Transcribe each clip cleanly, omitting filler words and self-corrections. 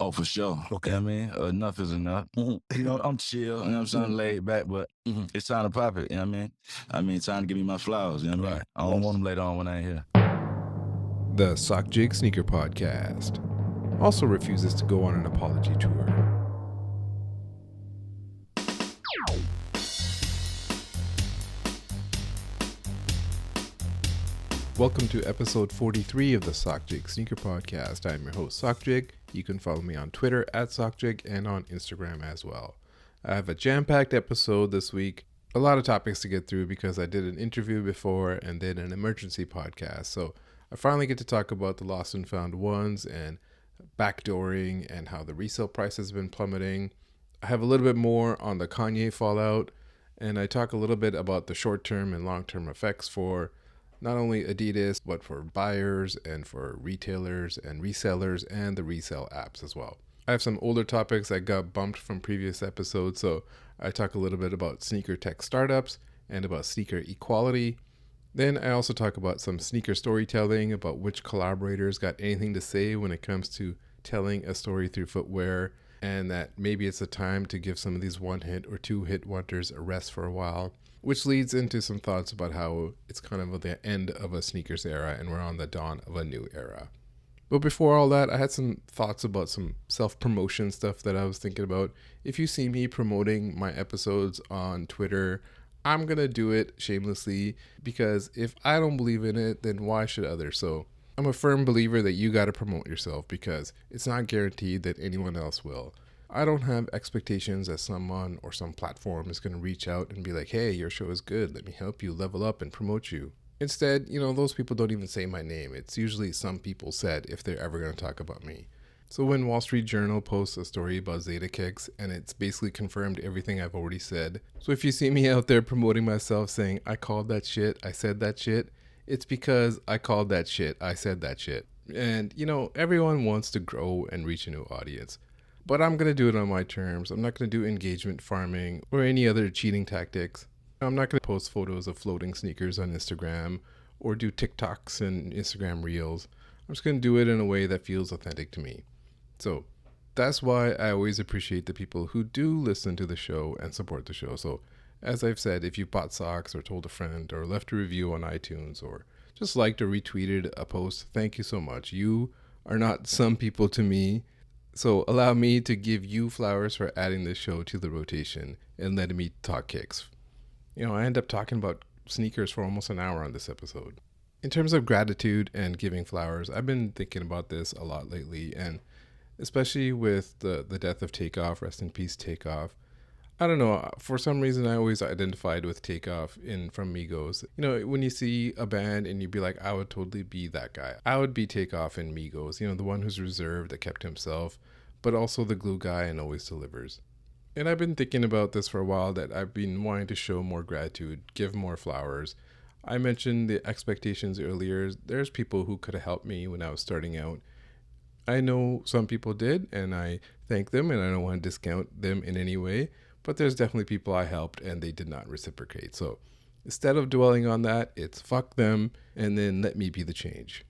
Oh, for sure. Okay. You know what I mean? Enough is enough. You know, I'm chill, you know what I'm saying, laid back, but it's time to pop it, you know what I mean? Time to give me my flowers, you know what I mean? Right. I don't want them later on when I ain't here. The Sockjig Sneaker Podcast also refuses to go on an apology tour. Welcome to episode 43 of the Sockjig Sneaker Podcast. I'm your host, Sockjig. You can follow me on Twitter at Sockjig and on Instagram as well. I have a jam-packed episode this week. A lot of topics to get through because I did an interview before and then an emergency podcast. So I finally get to talk about the lost and found ones and backdooring and how the resale price has been plummeting. I have a little bit more on the Kanye fallout, and I talk a little bit about the short-term and long-term effects for not only Adidas, but for buyers and for retailers and resellers and the resale apps as well. I have some older topics that got bumped from previous episodes, so I talk a little bit about sneaker tech startups and about sneaker equality. Then I also talk about some sneaker storytelling, about which collaborators got anything to say when it comes to telling a story through footwear, and that maybe it's a time to give some of these one-hit or two-hit wonders a rest for a while, which leads into some thoughts about how it's kind of the end of a sneakers era and we're on the dawn of a new era. But before all that, I had some thoughts about some self-promotion stuff that I was thinking about. If you see me promoting my episodes on Twitter, I'm going to do it shamelessly because if I don't believe in it, then why should others? So I'm a firm believer that you got to promote yourself because it's not guaranteed that anyone else will. I don't have expectations that someone or some platform is going to reach out and be like, hey, your show is good. Let me help you level up and promote you. Instead, those people don't even say my name. It's usually some people said if they're ever going to talk about me. So when Wall Street Journal posts a story about Zeta Kicks and it's basically confirmed everything I've already said. So if you see me out there promoting myself saying, I called that shit, I said that shit, it's because I called that shit, I said that shit. And, everyone wants to grow and reach a new audience. But I'm going to do it on my terms. I'm not going to do engagement farming or any other cheating tactics. I'm not going to post photos of floating sneakers on Instagram or do TikToks and Instagram Reels. I'm just going to do it in a way that feels authentic to me. So that's why I always appreciate the people who do listen to the show and support the show. So as I've said, if you bought socks or told a friend or left a review on iTunes or just liked or retweeted a post, thank you so much. You are not some people to me. So allow me to give you flowers for adding this show to the rotation and letting me talk kicks. I end up talking about sneakers for almost an hour on this episode. In terms of gratitude and giving flowers, I've been thinking about this a lot lately, and especially with the death of Takeoff, rest in peace Takeoff. I don't know, for some reason I always identified with Takeoff from Migos. When you see a band and you'd be like, I would totally be that guy. I would be Takeoff in Migos, the one who's reserved, that kept himself, but also the glue guy and always delivers. And I've been thinking about this for a while, that I've been wanting to show more gratitude, give more flowers. I mentioned the expectations earlier. There's people who could have helped me when I was starting out. I know some people did, and I thank them, and I don't want to discount them in any way, but there's definitely people I helped and they did not reciprocate. So instead of dwelling on that, it's fuck them and then let me be the change.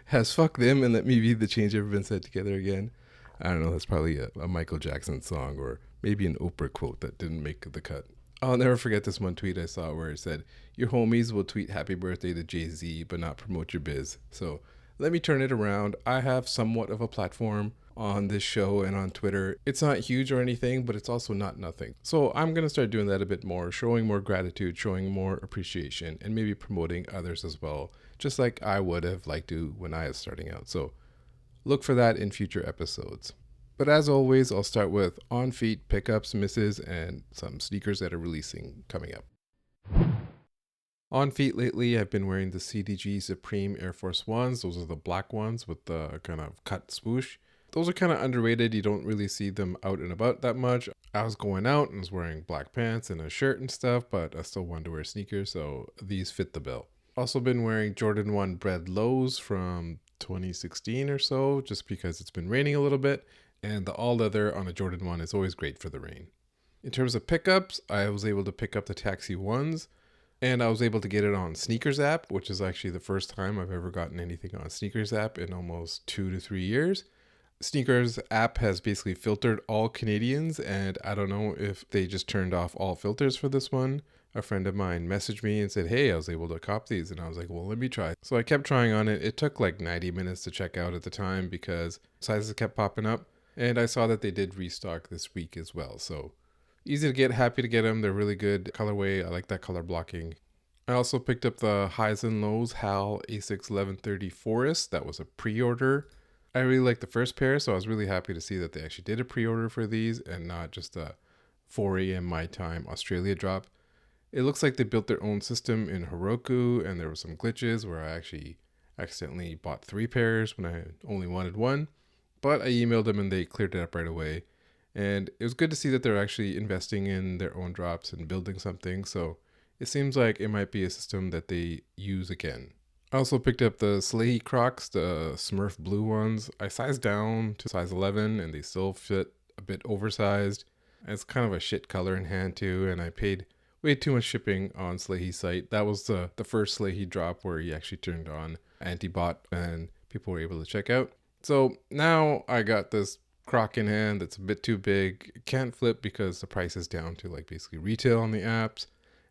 Has fuck them and let me be the change ever been said together again? I don't know, that's probably a Michael Jackson song or maybe an Oprah quote that didn't make the cut. I'll never forget this one tweet I saw where it said, your homies will tweet happy birthday to Jay-Z but not promote your biz. So let me turn it around. I have somewhat of a platform on this show and on Twitter. It's not huge or anything, but it's also not nothing. So I'm going to start doing that a bit more, showing more gratitude, showing more appreciation, and maybe promoting others as well, just like I would have liked to when I was starting out. So look for that in future episodes. But as always, I'll start with on-feet pickups, misses, and some sneakers that are releasing coming up. On feet lately, I've been wearing the CDG Supreme Air Force Ones. Those are the black ones with the kind of cut swoosh. Those are kind of underrated. You don't really see them out and about that much. I was going out and was wearing black pants and a shirt and stuff, but I still wanted to wear sneakers, so these fit the bill. Also been wearing Jordan 1 Bred Lows from 2016 or so, just because it's been raining a little bit, and the all leather on a Jordan 1 is always great for the rain. In terms of pickups, I was able to pick up the Taxi 1s, and I was able to get it on Sneakers app, which is actually the first time I've ever gotten anything on Sneakers app in almost 2 to 3 years. Sneakers app has basically filtered all Canadians, and I don't know if they just turned off all filters for this one. A friend of mine messaged me and said, hey, I was able to cop these, and I was like, well, let me try. So I kept trying on it. It took like 90 minutes to check out at the time because sizes kept popping up, and I saw that they did restock this week as well. So easy to get, happy to get them. They're really good colorway. I like that color blocking. I also picked up the Highs and Lows HAL A6 1130 Forest. That was a pre-order. I really like the first pair, so I was really happy to see that they actually did a pre-order for these and not just a 4 a.m. my time Australia drop. It looks like they built their own system in Heroku, and there were some glitches where I actually accidentally bought 3 pairs when I only wanted 1. But I emailed them and they cleared it up right away. And it was good to see that they're actually investing in their own drops and building something. So it seems like it might be a system that they use again. I also picked up the Slahy Crocs, the Smurf blue ones. I sized down to size 11 and they still fit a bit oversized. It's kind of a shit color in hand too, and I paid way too much shipping on Slahy's site. That was the first Slahy drop where he actually turned on anti-bot and people were able to check out. So now I got this Croc in hand that's a bit too big. It can't flip because the price is down to like basically retail on the apps.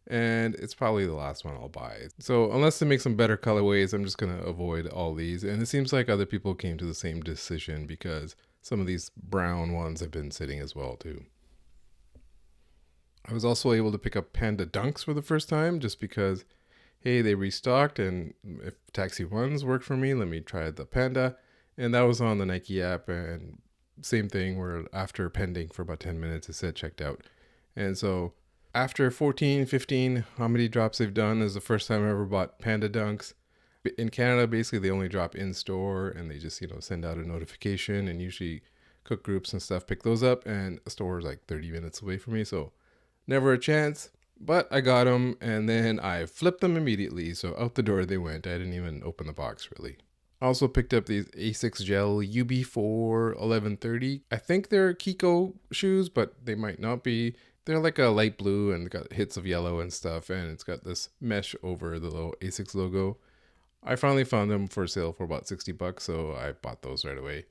And it's probably the last one I'll buy. So unless they make some better colorways, I'm just going to avoid all these. And it seems like other people came to the same decision because some of these brown ones have been sitting as well too. I was also able to pick up Panda Dunks for the first time just because, hey, they restocked, and if Taxi Ones worked for me, let me try the Panda. And that was on the Nike app, and same thing where after pending for about 10 minutes, it said checked out. And so after 14, 15, how many drops they've done is the first time I ever bought Panda Dunks. In Canada, basically they only drop in store and they just, send out a notification, and usually cook groups and stuff pick those up, and the store is like 30 minutes away from me. So never a chance, but I got them and then I flipped them immediately. So out the door they went. I didn't even open the box really. I also picked up these A6 Gel UB4 1130. I think they're Kiko shoes, but they might not be. They're like a light blue and got hits of yellow and stuff, and it's got this mesh over the little A6 logo. I finally found them for sale for about $60, so I bought those right away.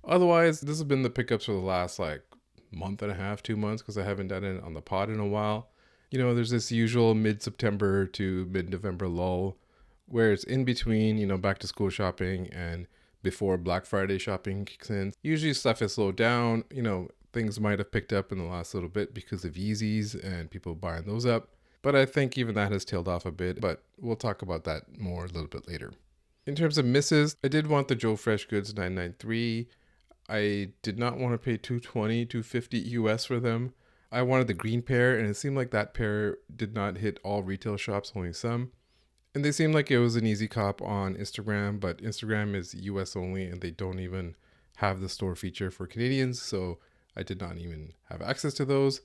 Otherwise, this has been the pickups for the last like month and a half, 2 months, because I haven't done it on the pod in a while. There's this usual mid-September to mid-November lull where it's in between, back to school shopping and before Black Friday shopping kicks in. Usually stuff is slowed down, things might have picked up in the last little bit because of Yeezys and people buying those up. But I think even that has tailed off a bit, but we'll talk about that more a little bit later. In terms of misses, I did want the Joe Fresh Goods 993. I did not want to pay $220, $250 US for them. I wanted the green pair, and it seemed like that pair did not hit all retail shops, only some. And they seemed like it was an easy cop on Instagram, but Instagram is US only, and they don't even have the store feature for Canadians, so I did not even have access to those.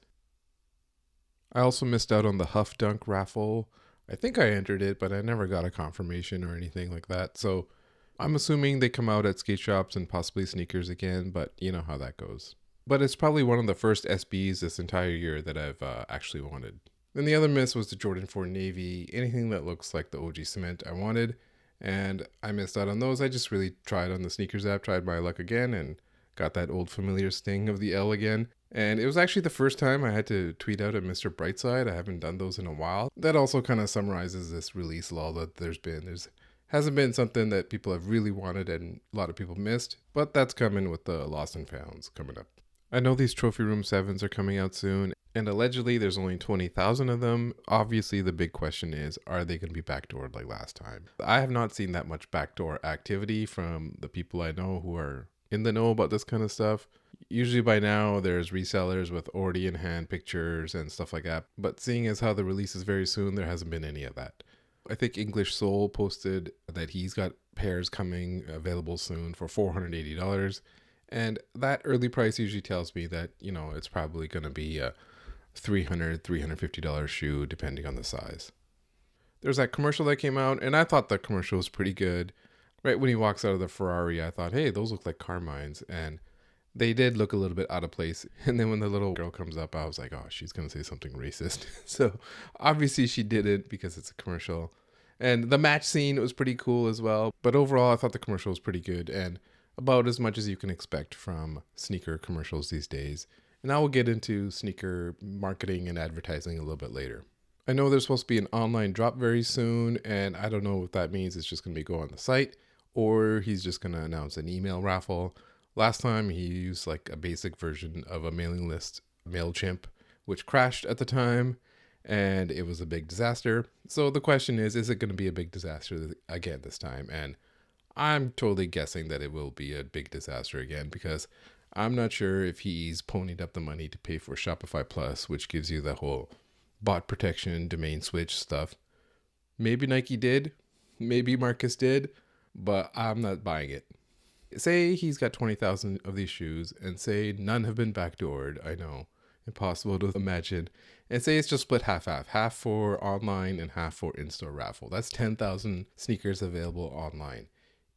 I also missed out on the Huff Dunk raffle. I think I entered it, but I never got a confirmation or anything like that. So I'm assuming they come out at skate shops and possibly sneakers again, but you know how that goes. But it's probably one of the first SBs this entire year that I've actually wanted. Then the other miss was the Jordan 4 Navy. Anything that looks like the OG cement I wanted, and I missed out on those. I just really tried on the sneakers app, tried my luck again, and got that old familiar sting of the L again. And it was actually the first time I had to tweet out a Mr. Brightside. I haven't done those in a while. That also kind of summarizes this release lull that there's been. Hasn't been something that people have really wanted and a lot of people missed, but that's coming with the Lost and Founds coming up. I know these Trophy Room 7s are coming out soon, and allegedly there's only 20,000 of them. Obviously the big question is, are they going to be backdoored like last time? I have not seen that much backdoor activity from the people I know who are in the know about this kind of stuff. Usually by now there's resellers with already in hand pictures and stuff like that, but seeing as how the release is very soon, there hasn't been any of that. I think English Soul posted that he's got pairs coming available soon for $480, and that early price usually tells me that it's probably going to be a $350 shoe depending on the size. There's that commercial that came out, and I thought the commercial was pretty good. Right when he walks out of the Ferrari, I thought, hey, those look like Carmines, and they did look a little bit out of place. And then when the little girl comes up, I was like, oh, she's going to say something racist. So obviously she did it because it's a commercial. And the match scene was pretty cool as well. But overall, I thought the commercial was pretty good. And about as much as you can expect from sneaker commercials these days. And I will get into sneaker marketing and advertising a little bit later. I know there's supposed to be an online drop very soon, and I don't know what that means. It's just going to be go on the site, or he's just going to announce an email raffle. Last time he used like a basic version of a mailing list, MailChimp, which crashed at the time, and it was a big disaster. So the question is it going to be a big disaster again this time? And I'm totally guessing that it will be a big disaster again, because I'm not sure if he's ponied up the money to pay for Shopify Plus, which gives you the whole bot protection, domain switch stuff. Maybe Nike did, maybe Marcus did, but I'm not buying it. Say he's got 20,000 of these shoes, and say none have been backdoored. I know, impossible to imagine. And say it's just split half for online and half for in-store raffle. That's 10,000 sneakers available online.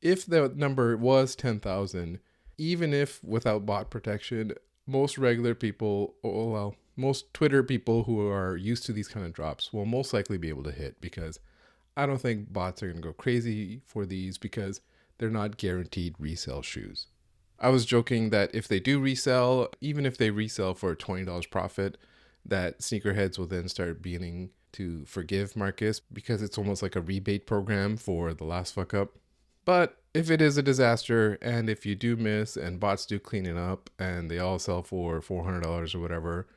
If the number was 10,000, even if without bot protection, most regular people, most Twitter people who are used to these kind of drops will most likely be able to hit, because I don't think bots are going to go crazy for these, because they're not guaranteed resale shoes. I was joking that if they do resell, even if they resell for a $20 profit, that sneakerheads will then start beginning to forgive Marcus, because it's almost like a rebate program for the last fuck up. But if it is a disaster, and if you do miss and bots do clean it up and they all sell for $400 or whatever,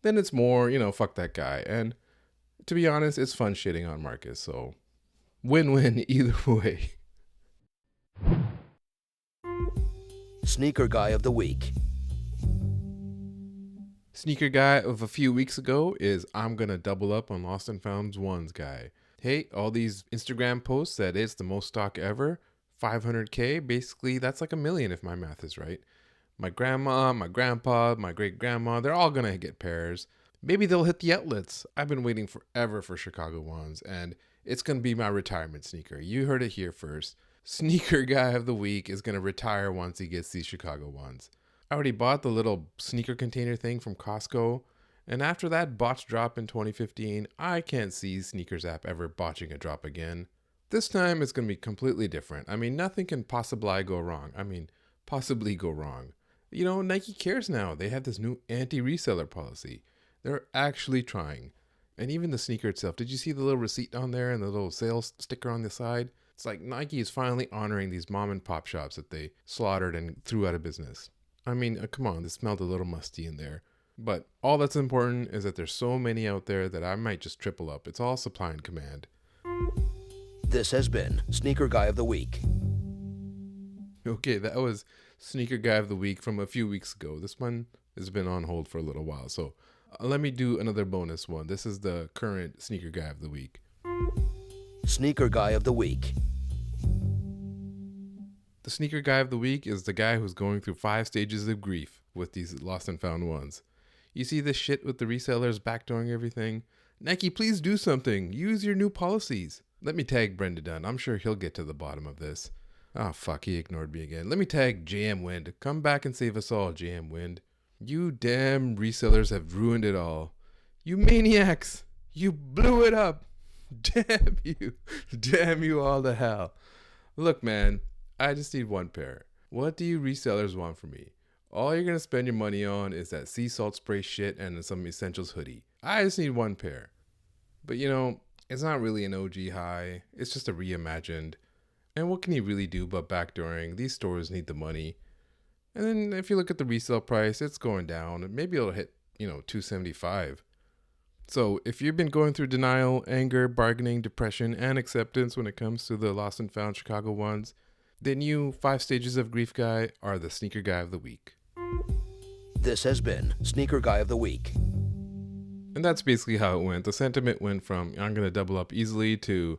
then it's more, fuck that guy. And to be honest, it's fun shitting on Marcus. So win-win either way. Sneaker Guy of the Week. Sneaker guy of a few weeks ago is I'm going to double up on Lost and Found's ones guy. Hey, all these Instagram posts that it's the most stock ever, 500K, basically that's like $1 million if my math is right. My grandma, my grandpa, my great grandma, they're all going to get pairs. Maybe they'll hit the outlets. I've been waiting forever for Chicago ones, and it's going to be my retirement sneaker. You heard it here first. Sneaker guy of the week is going to retire once he gets these Chicago ones. I already bought the little sneaker container thing from Costco, and after that botch drop in 2015, I can't see Sneakers app ever botching a drop again. This time it's going to be completely different. I mean, nothing can possibly go wrong. Nike cares now. They have this new anti-reseller policy. They're actually trying. And even the sneaker itself, did you see the little receipt on there and the little sales sticker on the side? It's like Nike is finally honoring these mom and pop shops that they slaughtered and threw out of business. I mean, come on, this smelled a little musty in there. But all that's important is that there's so many out there that I might just triple up. It's all supply and command. This has been Sneaker Guy of the Week. Okay, that was Sneaker Guy of the Week from a few weeks ago. This one has been on hold for a little while, so let me do another bonus one. This is the current Sneaker Guy of the Week. Sneaker Guy of the Week. The Sneaker Guy of the Week is the guy who's going through 5 stages of grief with these lost and found ones. You see this shit with the resellers backdooring everything? Nike, please do something. Use your new policies. Let me tag Brenda Dunn. I'm sure he'll get to the bottom of this. Ah, fuck, he ignored me again. Let me tag JM Wind. Come back and save us all, JM Wind. You damn resellers have ruined it all. You maniacs. You blew it up. Damn you. Damn you all to hell. Look, man, I just need one pair. What do you resellers want from me? All you're going to spend your money on is that sea salt spray shit and some Essentials hoodie. I just need one pair. But it's not really an OG high. It's just a reimagined. And what can you really do but backdooring? These stores need the money. And then if you look at the resale price, it's going down. Maybe it'll hit, $275. So if you've been going through denial, anger, bargaining, depression, and acceptance when it comes to the lost and found Chicago ones, then you 5 stages of grief guy are the Sneaker Guy of the Week. This has been Sneaker Guy of the Week. And that's basically how it went. The sentiment went from I'm going to double up easily to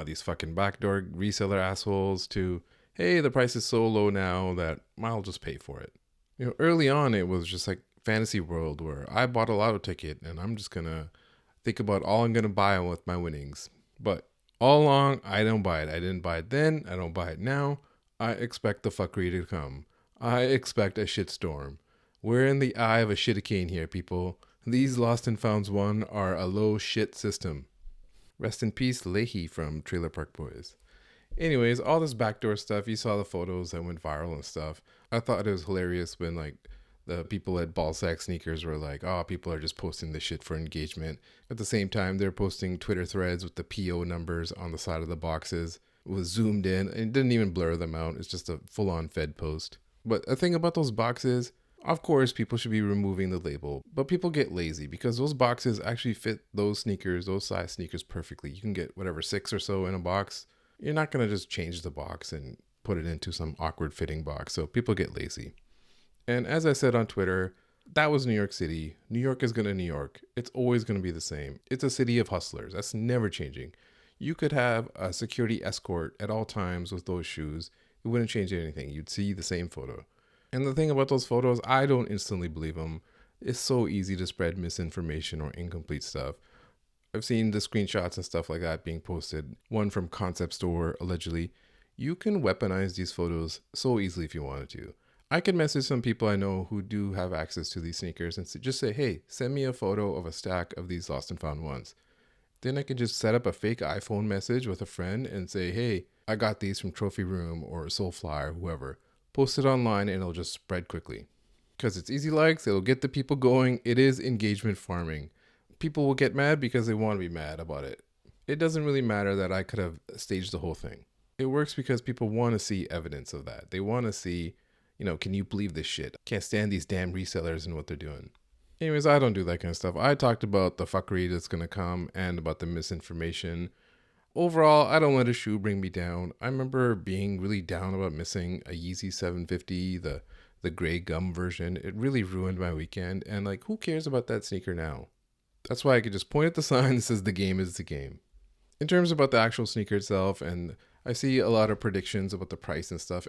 these fucking backdoor reseller assholes to, hey, the price is so low now that I'll just pay for it. Early on it was just like fantasy world where I bought a lotto ticket and I'm just going to think about all I'm going to buy with my winnings. But all along, I don't buy it. I didn't buy it then. I don't buy it now. I expect the fuckery to come. I expect a shitstorm. We're in the eye of a shitacane here, people. These lost and founds one are a low shit system. Rest in peace, Leahy from Trailer Park Boys. Anyways, all this backdoor stuff, you saw the photos that went viral and stuff. I thought it was hilarious when like the people at Ballsack Sneakers were like, oh, people are just posting this shit for engagement. At the same time, they're posting Twitter threads with the PO numbers on the side of the boxes. It was zoomed in and it didn't even blur them out. It's just a full-on Fed post. But the thing about those boxes, of course, people should be removing the label, but people get lazy because those boxes actually fit those sneakers, those size sneakers perfectly. You can get whatever 6 or so in a box. You're not going to just change the box and put it into some awkward fitting box. So people get lazy. And as I said on Twitter, that was New York City. New York is going to New York. It's always going to be the same. It's a city of hustlers. That's never changing. You could have a security escort at all times with those shoes. It wouldn't change anything. You'd see the same photo. And the thing about those photos, I don't instantly believe them. It's so easy to spread misinformation or incomplete stuff. I've seen the screenshots and stuff like that being posted. One from Concept Store, allegedly. You can weaponize these photos so easily if you wanted to. I can message some people I know who do have access to these sneakers and just say, hey, send me a photo of a stack of these lost and found ones. Then I can just set up a fake iPhone message with a friend and say, hey, I got these from Trophy Room or Soulfly or whoever. Post it online and it'll just spread quickly. Because it's easy likes, it'll get the people going. It is engagement farming. People will get mad because they want to be mad about it. It doesn't really matter that I could have staged the whole thing. It works because people want to see evidence of that. They want to see, can you believe this shit? I can't stand these damn resellers and what they're doing. Anyways, I don't do that kind of stuff. I talked about the fuckery that's going to come and about the misinformation. Overall, I don't let a shoe bring me down. I remember being really down about missing a Yeezy 750, the gray gum version. It really ruined my weekend. And who cares about that sneaker now? That's why I could just point at the sign that says the game is the game. In terms about the actual sneaker itself, and I see a lot of predictions about the price and stuff.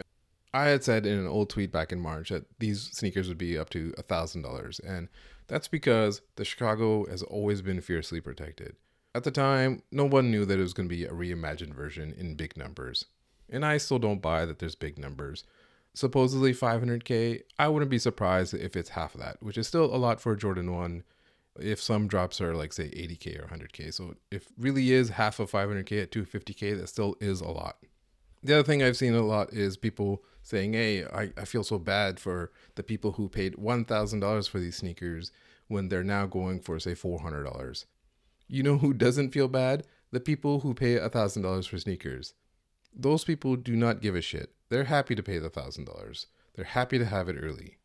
I had said in an old tweet back in March that these sneakers would be up to $1,000. And that's because the Chicago has always been fiercely protected. At the time, no one knew that it was going to be a reimagined version in big numbers. And I still don't buy that there's big numbers. Supposedly 500K, I wouldn't be surprised if it's half of that, which is still a lot for a Jordan 1 if some drops are say 80K or 100K. So if really is half of 500K at 250K, that still is a lot. The other thing I've seen a lot is people saying, hey, I feel so bad for the people who paid $1,000 for these sneakers when they're now going for, say, $400. You know who doesn't feel bad? The people who pay $1,000 for sneakers. Those people do not give a shit. They're happy to pay the $1,000. They're happy to have it early.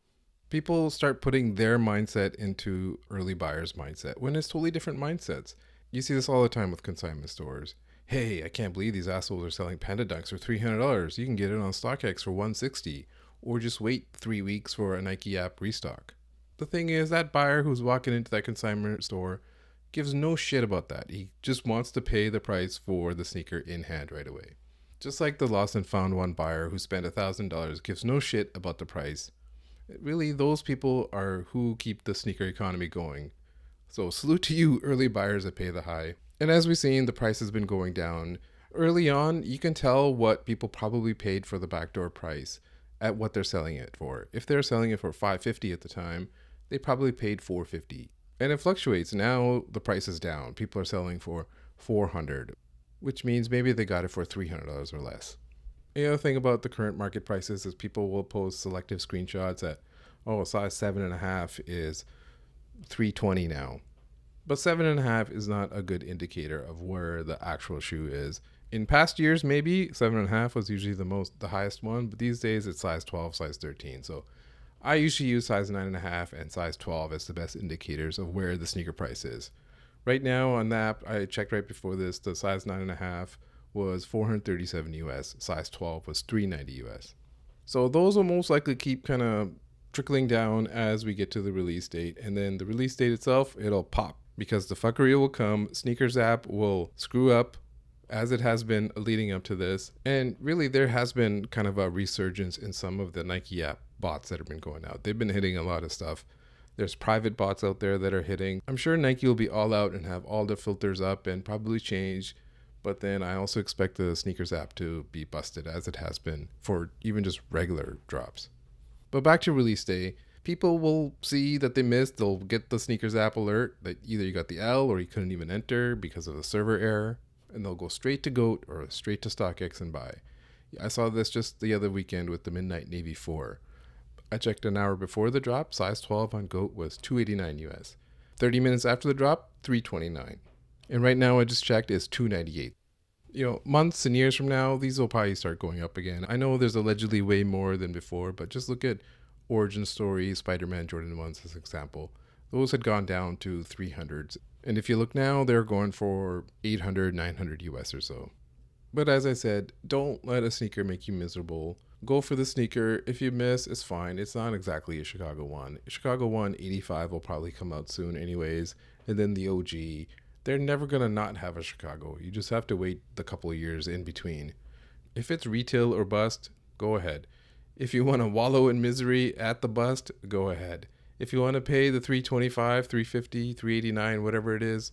People start putting their mindset into early buyers' mindset when it's totally different mindsets. You see this all the time with consignment stores. Hey, I can't believe these assholes are selling Panda Dunks for $300. You can get it on StockX for $160. Or just wait 3 weeks for a Nike app restock. The thing is, that buyer who's walking into that consignment store gives no shit about that. He just wants to pay the price for the sneaker in hand right away. Just like the lost and found one buyer who spent $1,000 gives no shit about the price. Really, those people are who keep the sneaker economy going. So salute to you, early buyers that pay the high. And as we've seen, the price has been going down. Early on, you can tell what people probably paid for the backdoor price at what they're selling it for. If they're selling it for $550 at the time, they probably paid $450. And it fluctuates. Now the price is down. People are selling for $400, which means maybe they got it for $300 or less. The other thing about the current market prices is people will post selective screenshots that, a size 7.5 is $320 now. But 7.5 is not a good indicator of where the actual shoe is. In past years, maybe 7.5 was usually the highest one, but these days it's size 12, size 13. So I usually use size 9.5 and size 12 as the best indicators of where the sneaker price is. Right now on the app, I checked right before this, the size 9.5 was $437 US, size 12 was $390 US. So those will most likely keep kind of trickling down as we get to the release date. And then the release date itself, it'll pop because the fuckery will come. Sneakers app will screw up as it has been leading up to this. And really there has been kind of a resurgence in some of the Nike app bots that have been going out. They've been hitting a lot of stuff. There's private bots out there that are hitting. I'm sure Nike will be all out and have all the filters up and probably change. But then I also expect the sneakers app to be busted as it has been for even just regular drops. But back to release day, people will see that they missed. They'll get the sneakers app alert that either you got the L or you couldn't even enter because of the server error. and they'll go straight to GOAT or straight to StockX and buy. I saw this just the other weekend with the Midnight Navy 4. I checked an hour before the drop, size 12 on GOAT was $289 US. 30 minutes after the drop, $329. And right now I just checked, it's $298. Months and years from now, these will probably start going up again. I know there's allegedly way more than before, but just look at Origin Story, Spider-Man Jordan 1s as an example. Those had gone down to 300s. And if you look now, they're going for 800, 900 US or so. But as I said, don't let a sneaker make you miserable. Go for the sneaker. If you miss, it's fine. It's not exactly a Chicago 1. Chicago 1 85 will probably come out soon anyways. And then the OG. They're never going to not have a Chicago. You just have to wait the couple of years in between. If it's retail or bust, go ahead. If you want to wallow in misery at the bust, go ahead. If you want to pay the $325, $350, $389, whatever it is,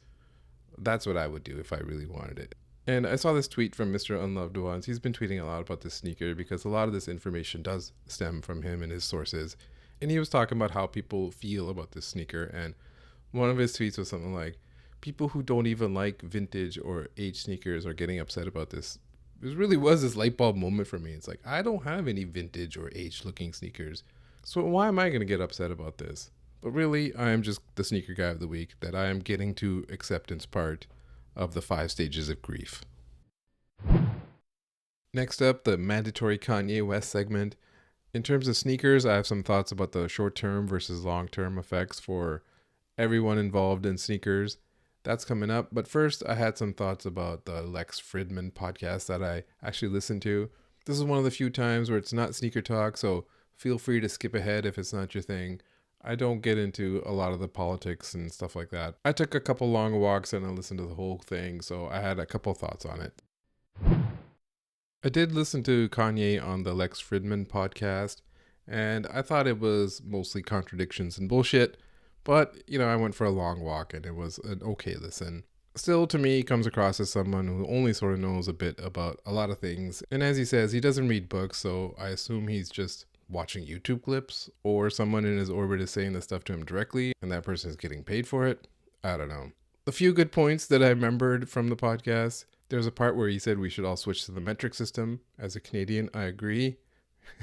that's what I would do if I really wanted it. And I saw this tweet from Mr. Unloved Ones. He's been tweeting a lot about this sneaker because a lot of this information does stem from him and his sources. And he was talking about how people feel about this sneaker. And one of his tweets was something like, people who don't even like vintage or age sneakers are getting upset about this. It really was this light bulb moment for me. It's like, I don't have any vintage or aged looking sneakers. So why am I going to get upset about this? But really, I am just the sneaker guy of the week, that I am getting to acceptance part of the 5 stages of grief. Next up, the mandatory Kanye West segment. In terms of sneakers, I have some thoughts about the short-term versus long-term effects for everyone involved in sneakers. That's coming up. But first, I had some thoughts about the Lex Fridman podcast that I actually listened to. This is one of the few times where it's not sneaker talk, so feel free to skip ahead if it's not your thing. I don't get into a lot of the politics and stuff like that. I took a couple long walks and I listened to the whole thing, so I had a couple thoughts on it. I did listen to Kanye on the Lex Fridman podcast, and I thought it was mostly contradictions and bullshit, but, I went for a long walk and it was an okay listen. Still, to me, he comes across as someone who only sort of knows a bit about a lot of things, and as he says, he doesn't read books, so I assume he's just watching YouTube clips, or someone in his orbit is saying the stuff to him directly and that person is getting paid for it. I don't know. A few good points that I remembered from the podcast. There's a part where he said we should all switch to the metric system. As a Canadian, I agree.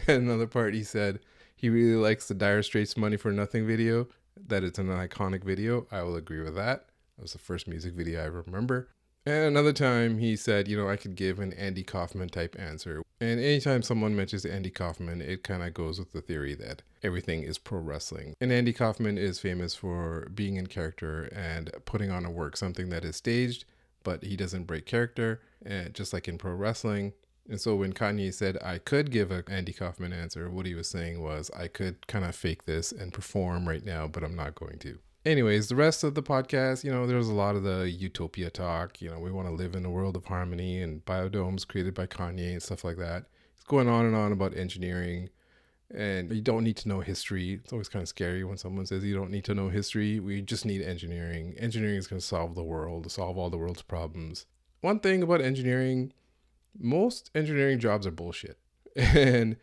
And another part he said he really likes the Dire Straits Money for Nothing video, that it's an iconic video. I will agree with that. That was the first music video I remember. And another time he said, I could give an Andy Kaufman type answer. And anytime someone mentions Andy Kaufman, it kind of goes with the theory that everything is pro wrestling. And Andy Kaufman is famous for being in character and putting on a work, something that is staged, but he doesn't break character, and just like in pro wrestling. And so when Kanye said I could give an Andy Kaufman answer, what he was saying was I could kind of fake this and perform right now, but I'm not going to. Anyways, the rest of the podcast, there was a lot of the utopia talk. We want to live in a world of harmony and biodomes created by Kanye and stuff like that. It's going on and on about engineering, and you don't need to know history. It's always kind of scary when someone says you don't need to know history. We just need engineering. Engineering is going to solve the world, solve all the world's problems. One thing about engineering, most engineering jobs are bullshit. And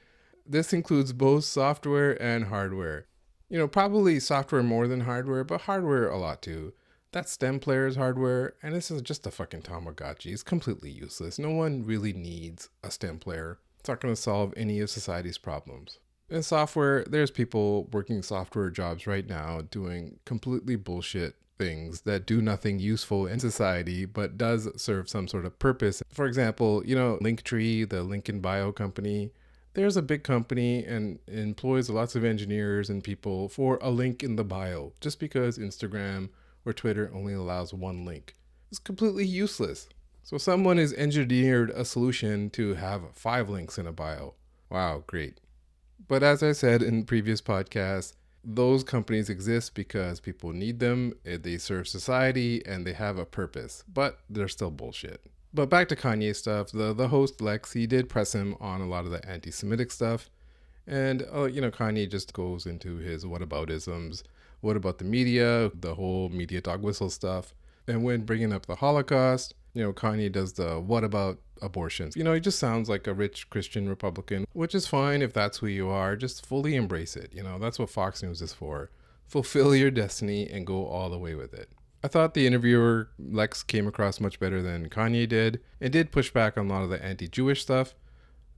this includes both software and hardware. Probably software more than hardware, but hardware a lot too. That stem player is hardware, and this is just a fucking Tamagotchi. It's completely useless. No one really needs a stem player. It's not going to solve any of society's problems. In software, there's people working software jobs right now doing completely bullshit things that do nothing useful in society, but does serve some sort of purpose. For example, Linktree, the link in bio company, there's a big company and employs lots of engineers and people for a link in the bio, just because Instagram or Twitter only allows one link. It's completely useless. So someone has engineered a solution to have 5 links in a bio. Wow, great. But as I said in previous podcasts, those companies exist because people need them, they serve society, and they have a purpose, but they're still bullshit. But back to Kanye stuff, the host Lex, he did press him on a lot of the anti-Semitic stuff. And, Kanye just goes into his whataboutisms. What about the media, the whole media dog whistle stuff? And when bringing up the Holocaust, Kanye does the what about abortions? He just sounds like a rich Christian Republican, which is fine if that's who you are. Just fully embrace it. That's what Fox News is for. Fulfill your destiny and go all the way with it. I thought the interviewer, Lex, came across much better than Kanye did and did push back on a lot of the anti-Jewish stuff,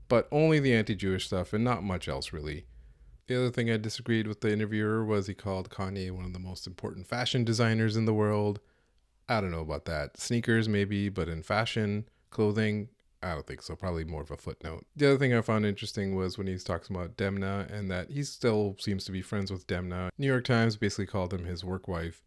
but only the anti-Jewish stuff and not much else really. The other thing I disagreed with the interviewer was he called Kanye one of the most important fashion designers in the world. I don't know about that. Sneakers maybe, but in fashion, clothing, I don't think so. Probably more of a footnote. The other thing I found interesting was when he's talking about Demna and that he still seems to be friends with Demna. New York Times basically called him his work wife.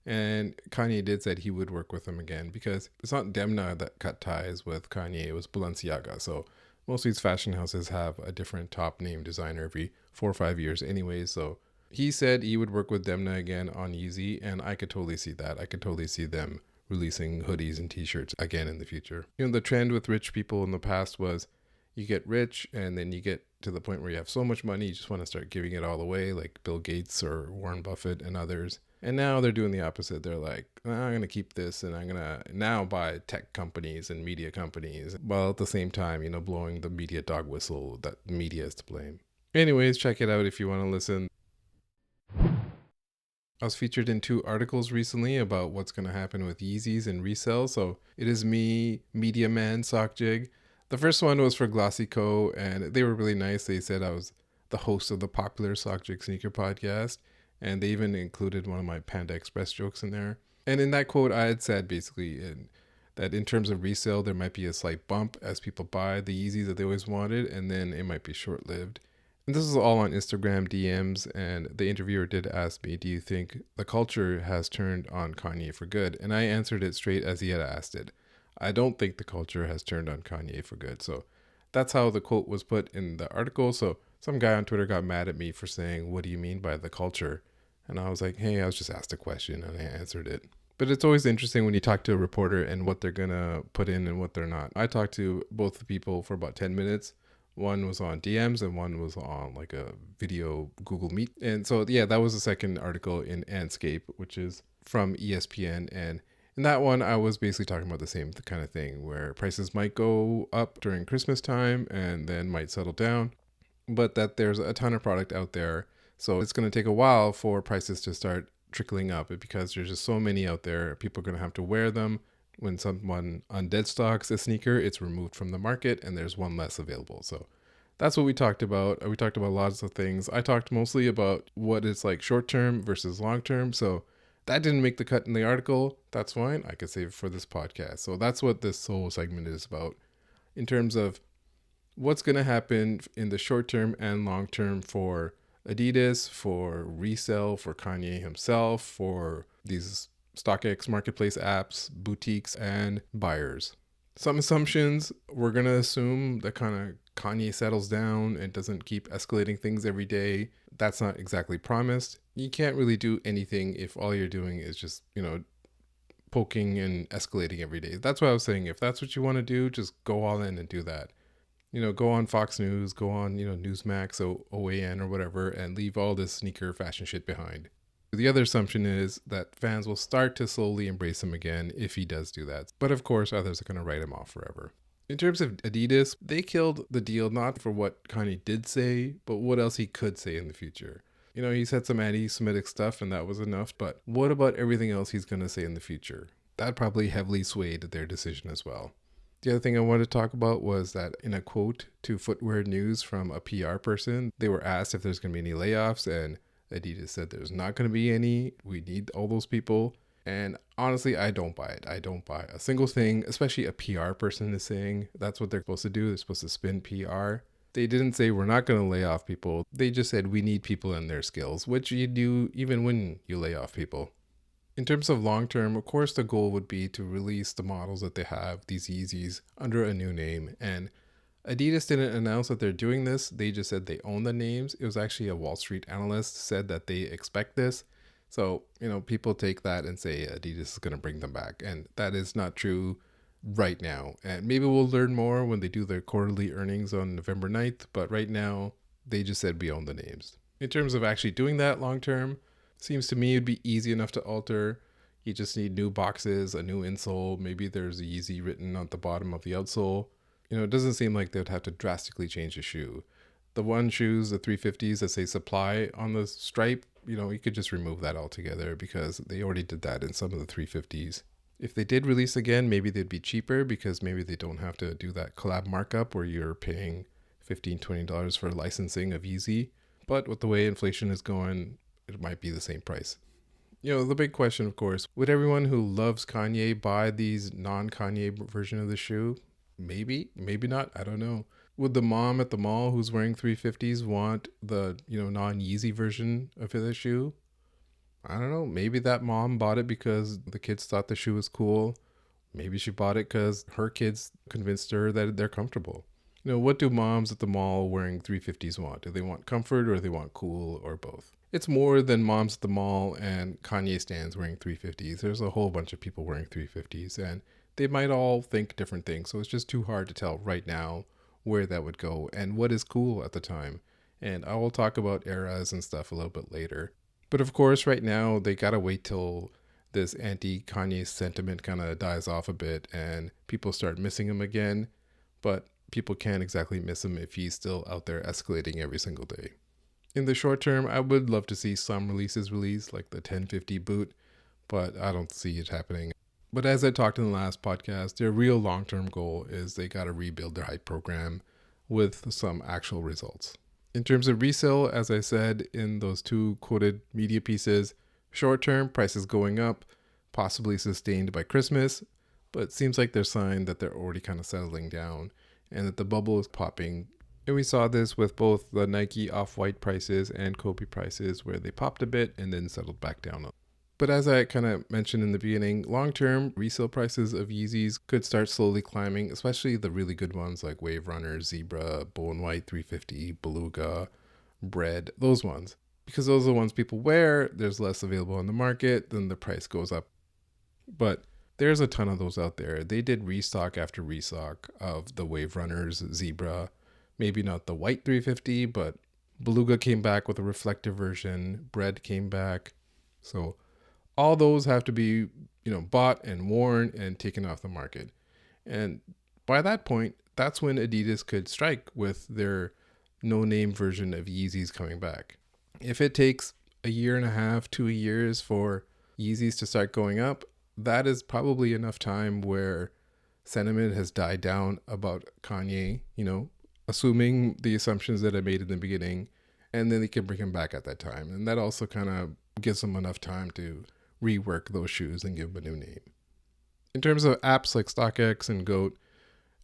And Kanye did said he would work with him again because it's not Demna that cut ties with Kanye, it was Balenciaga. So most of these fashion houses have a different top name designer every 4 or 5 years anyways. So he said he would work with Demna again on Yeezy, and I could totally see that. I could totally see them releasing hoodies and t-shirts again in the future. The trend with rich people in the past was you get rich and then you get to the point where you have so much money you just want to start giving it all away, like Bill Gates or Warren Buffett and others. And now they're doing the opposite. They're like, I'm going to keep this and I'm going to now buy tech companies and media companies, while at the same time, blowing the media dog whistle that the media is to blame. Anyways, check it out if you want to listen. I was featured in 2 articles recently about what's going to happen with Yeezys and Resell. So it is me, media man, Sockjig. The first one was for Glossy Co. and they were really nice. They said I was the host of the popular Sockjig sneaker podcast. And they even included one of my Panda Express jokes in there. And in that quote, I had said basically that in terms of resale, there might be a slight bump as people buy the Yeezys that they always wanted, and then it might be short-lived. And this is all on Instagram DMs, and the interviewer did ask me, do you think the culture has turned on Kanye for good? And I answered it straight as he had asked it. I don't think the culture has turned on Kanye for good. So that's how the quote was put in the article. So some guy on Twitter got mad at me for saying, what do you mean by the culture? And I was like, hey, I was just asked a question and I answered it. But it's always interesting when you talk to a reporter and what they're going to put in and what they're not. I talked to both the people for about 10 minutes. One was on DMs and one was on like a video Google Meet. And so, yeah, that was the second article in Andscape, which is from ESPN. And in that one, I was basically talking about the same kind of thing where prices might go up during Christmas time and then might settle down, but that there's a ton of product out there. So it's going to take a while for prices to start trickling up because there's just so many out there. People are going to have to wear them. When someone on dead stocks a sneaker, it's removed from the market and there's one less available. So that's what we talked about. We talked about lots of things. I talked mostly about what it's like short-term versus long-term. So that didn't make the cut in the article. That's fine. I could save it for this podcast. So that's what this whole segment is about in terms of what's going to happen in the short-term and long-term for Adidas, for Resell, for Kanye himself, for these StockX marketplace apps, boutiques, and buyers. Some assumptions, we're going to assume that kind of Kanye settles down and doesn't keep escalating things every day. That's not exactly promised. You can't really do anything if all you're doing is just, poking and escalating every day. That's what I was saying. If that's what you want to do, just go all in and do that. Go on Fox News, go on, Newsmax, OAN or whatever, and leave all this sneaker fashion shit behind. The other assumption is that fans will start to slowly embrace him again if he does do that. But of course, others are going to write him off forever. In terms of Adidas, they killed the deal not for what Kanye did say, but what else he could say in the future. He said some anti-Semitic stuff and that was enough, but what about everything else he's going to say in the future? That probably heavily swayed their decision as well. The other thing I wanted to talk about was that in a quote to Footwear News from a PR person, they were asked if there's going to be any layoffs, and Adidas said there's not going to be any. We need all those people. And honestly, I don't buy it. I don't buy a single thing, especially a PR person is saying. That's what they're supposed to do. They're supposed to spin PR. They didn't say we're not going to lay off people. They just said we need people and their skills, which you do even when you lay off people. In terms of long term, of course, the goal would be to release the models that they have, these Yeezys, under a new name. And Adidas didn't announce that they're doing this. They just said they own the names. It was actually a Wall Street analyst said that they expect this. So, people take that and say Adidas is going to bring them back. And that is not true right now. And maybe we'll learn more when they do their quarterly earnings on November 9th. But right now, they just said we own the names. In terms of actually doing that long term, seems to me it'd be easy enough to alter. You just need new boxes, a new insole. Maybe there's a Yeezy written on the bottom of the outsole. It doesn't seem like they'd have to drastically change the shoe. The one shoes, the 350s that say supply on the stripe, you could just remove that altogether because they already did that in some of the 350s. If they did release again, maybe they'd be cheaper because maybe they don't have to do that collab markup where you're paying $15, $20 for licensing of Yeezy. But with the way inflation is going, it might be the same price. The big question, of course, would everyone who loves Kanye buy these non-Kanye version of the shoe? Maybe, maybe not. I don't know. Would the mom at the mall who's wearing 350s want the, non-Yeezy version of the shoe? I don't know. Maybe that mom bought it because the kids thought the shoe was cool. Maybe she bought it because her kids convinced her that they're comfortable. What do moms at the mall wearing 350s want? Do they want comfort or do they want cool or both? It's more than moms at the mall and Kanye stans wearing 350s. There's a whole bunch of people wearing 350s and they might all think different things. So it's just too hard to tell right now where that would go and what is cool at the time. And I will talk about eras and stuff a little bit later. But of course, right now, they got to wait till this anti-Kanye sentiment kind of dies off a bit and people start missing him again. But people can't exactly miss him if he's still out there escalating every single day. In the short term, I would love to see some releases released, like the 1050 boot, but I don't see it happening. But as I talked in the last podcast, their real long-term goal is they got to rebuild their hype program with some actual results. In terms of resale, as I said in those two quoted media pieces, short-term prices going up, possibly sustained by Christmas, but it seems like there's sign that they're already kind of settling down and that the bubble is popping. And we saw this with both the Nike Off-White prices and Kobe prices where they popped a bit and then settled back down. But as I kind of mentioned in the beginning, long-term resale prices of Yeezys could start slowly climbing, especially the really good ones like Wave Runner, Zebra, Bone White 350, Beluga, Bread, those ones. Because those are the ones people wear, there's less available on the market, then the price goes up. But there's a ton of those out there. They did restock after restock of the Wave Runners, Zebra, maybe not the white 350, but Beluga came back with a reflective version, Bread came back. So all those have to be, bought and worn and taken off the market. And by that point, that's when Adidas could strike with their no-name version of Yeezys coming back. If it takes a year and a half, 2 years for Yeezys to start going up, that is probably enough time where sentiment has died down about Kanye, assuming the assumptions that I made in the beginning, and then they can bring him back at that time. And that also kind of gives them enough time to rework those shoes and give them a new name. In terms of apps like StockX and GOAT,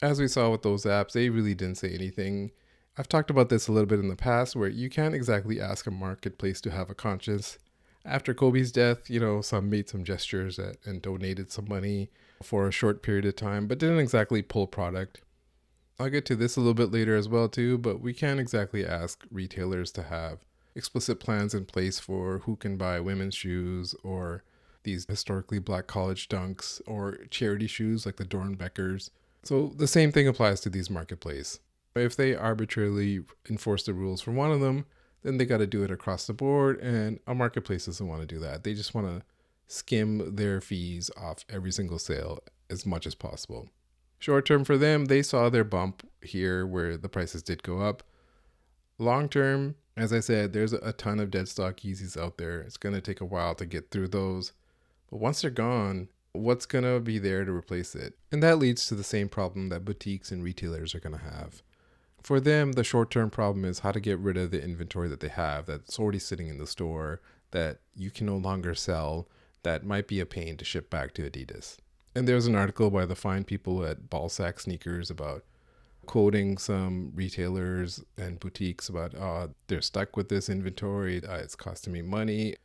as we saw with those apps, they really didn't say anything. I've talked about this a little bit in the past where you can't exactly ask a marketplace to have a conscience. After Kobe's death, some made some gestures and donated some money for a short period of time, but didn't exactly pull product. I'll get to this a little bit later as well too, but we can't exactly ask retailers to have explicit plans in place for who can buy women's shoes or these historically black college dunks or charity shoes like the Dornbeckers. So the same thing applies to these marketplaces. If they arbitrarily enforce the rules for one of them, then they got to do it across the board, and a marketplace doesn't want to do that. They just want to skim their fees off every single sale as much as possible. Short term for them, they saw their bump here where the prices did go up. Long term, as I said, there's a ton of dead stock Yeezys out there. It's going to take a while to get through those. But once they're gone, what's going to be there to replace it? And that leads to the same problem that boutiques and retailers are going to have. For them, the short-term problem is how to get rid of the inventory that they have that's already sitting in the store that you can no longer sell that might be a pain to ship back to Adidas. And there's an article by the fine people at Ballsack Sneakers about quoting some retailers and boutiques about, they're stuck with this inventory, it's costing me money.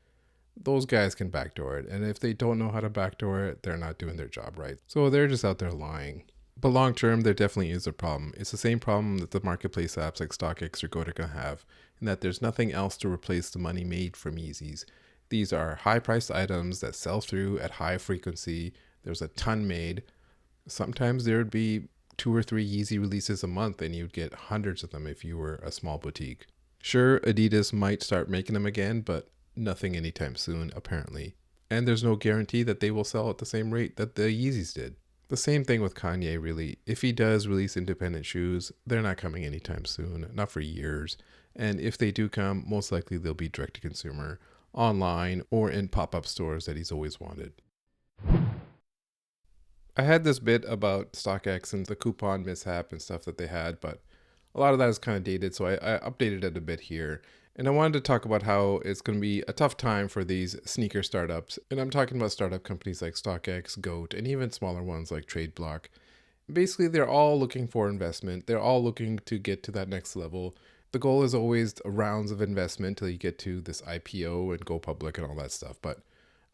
Those guys can backdoor it. And if they don't know how to backdoor it, they're not doing their job right. So they're just out there lying. But long term, there definitely is a problem. It's the same problem that the marketplace apps like StockX or GOAT are going to have, in that there's nothing else to replace the money made from Yeezys. These are high-priced items that sell through at high frequency. There's a ton made. Sometimes there would be 2 or 3 Yeezy releases a month, and you'd get hundreds of them if you were a small boutique. Sure, Adidas might start making them again, but nothing anytime soon, apparently. And there's no guarantee that they will sell at the same rate that the Yeezys did. The same thing with Kanye, really. If he does release independent shoes, they're not coming anytime soon, not for years. And if they do come, most likely they'll be direct to consumer. online or in pop-up stores that he's always wanted. I had this bit about StockX and the coupon mishap and stuff that they had, but a lot of that is kind of dated, so I updated it a bit here. And I wanted to talk about how it's going to be a tough time for these sneaker startups. And I'm talking about startup companies like StockX, GOAT, and even smaller ones like TradeBlock. Basically, they're all looking for investment. They're all looking to get to that next level. The goal is always rounds of investment till you get to this IPO and go public and all that stuff. But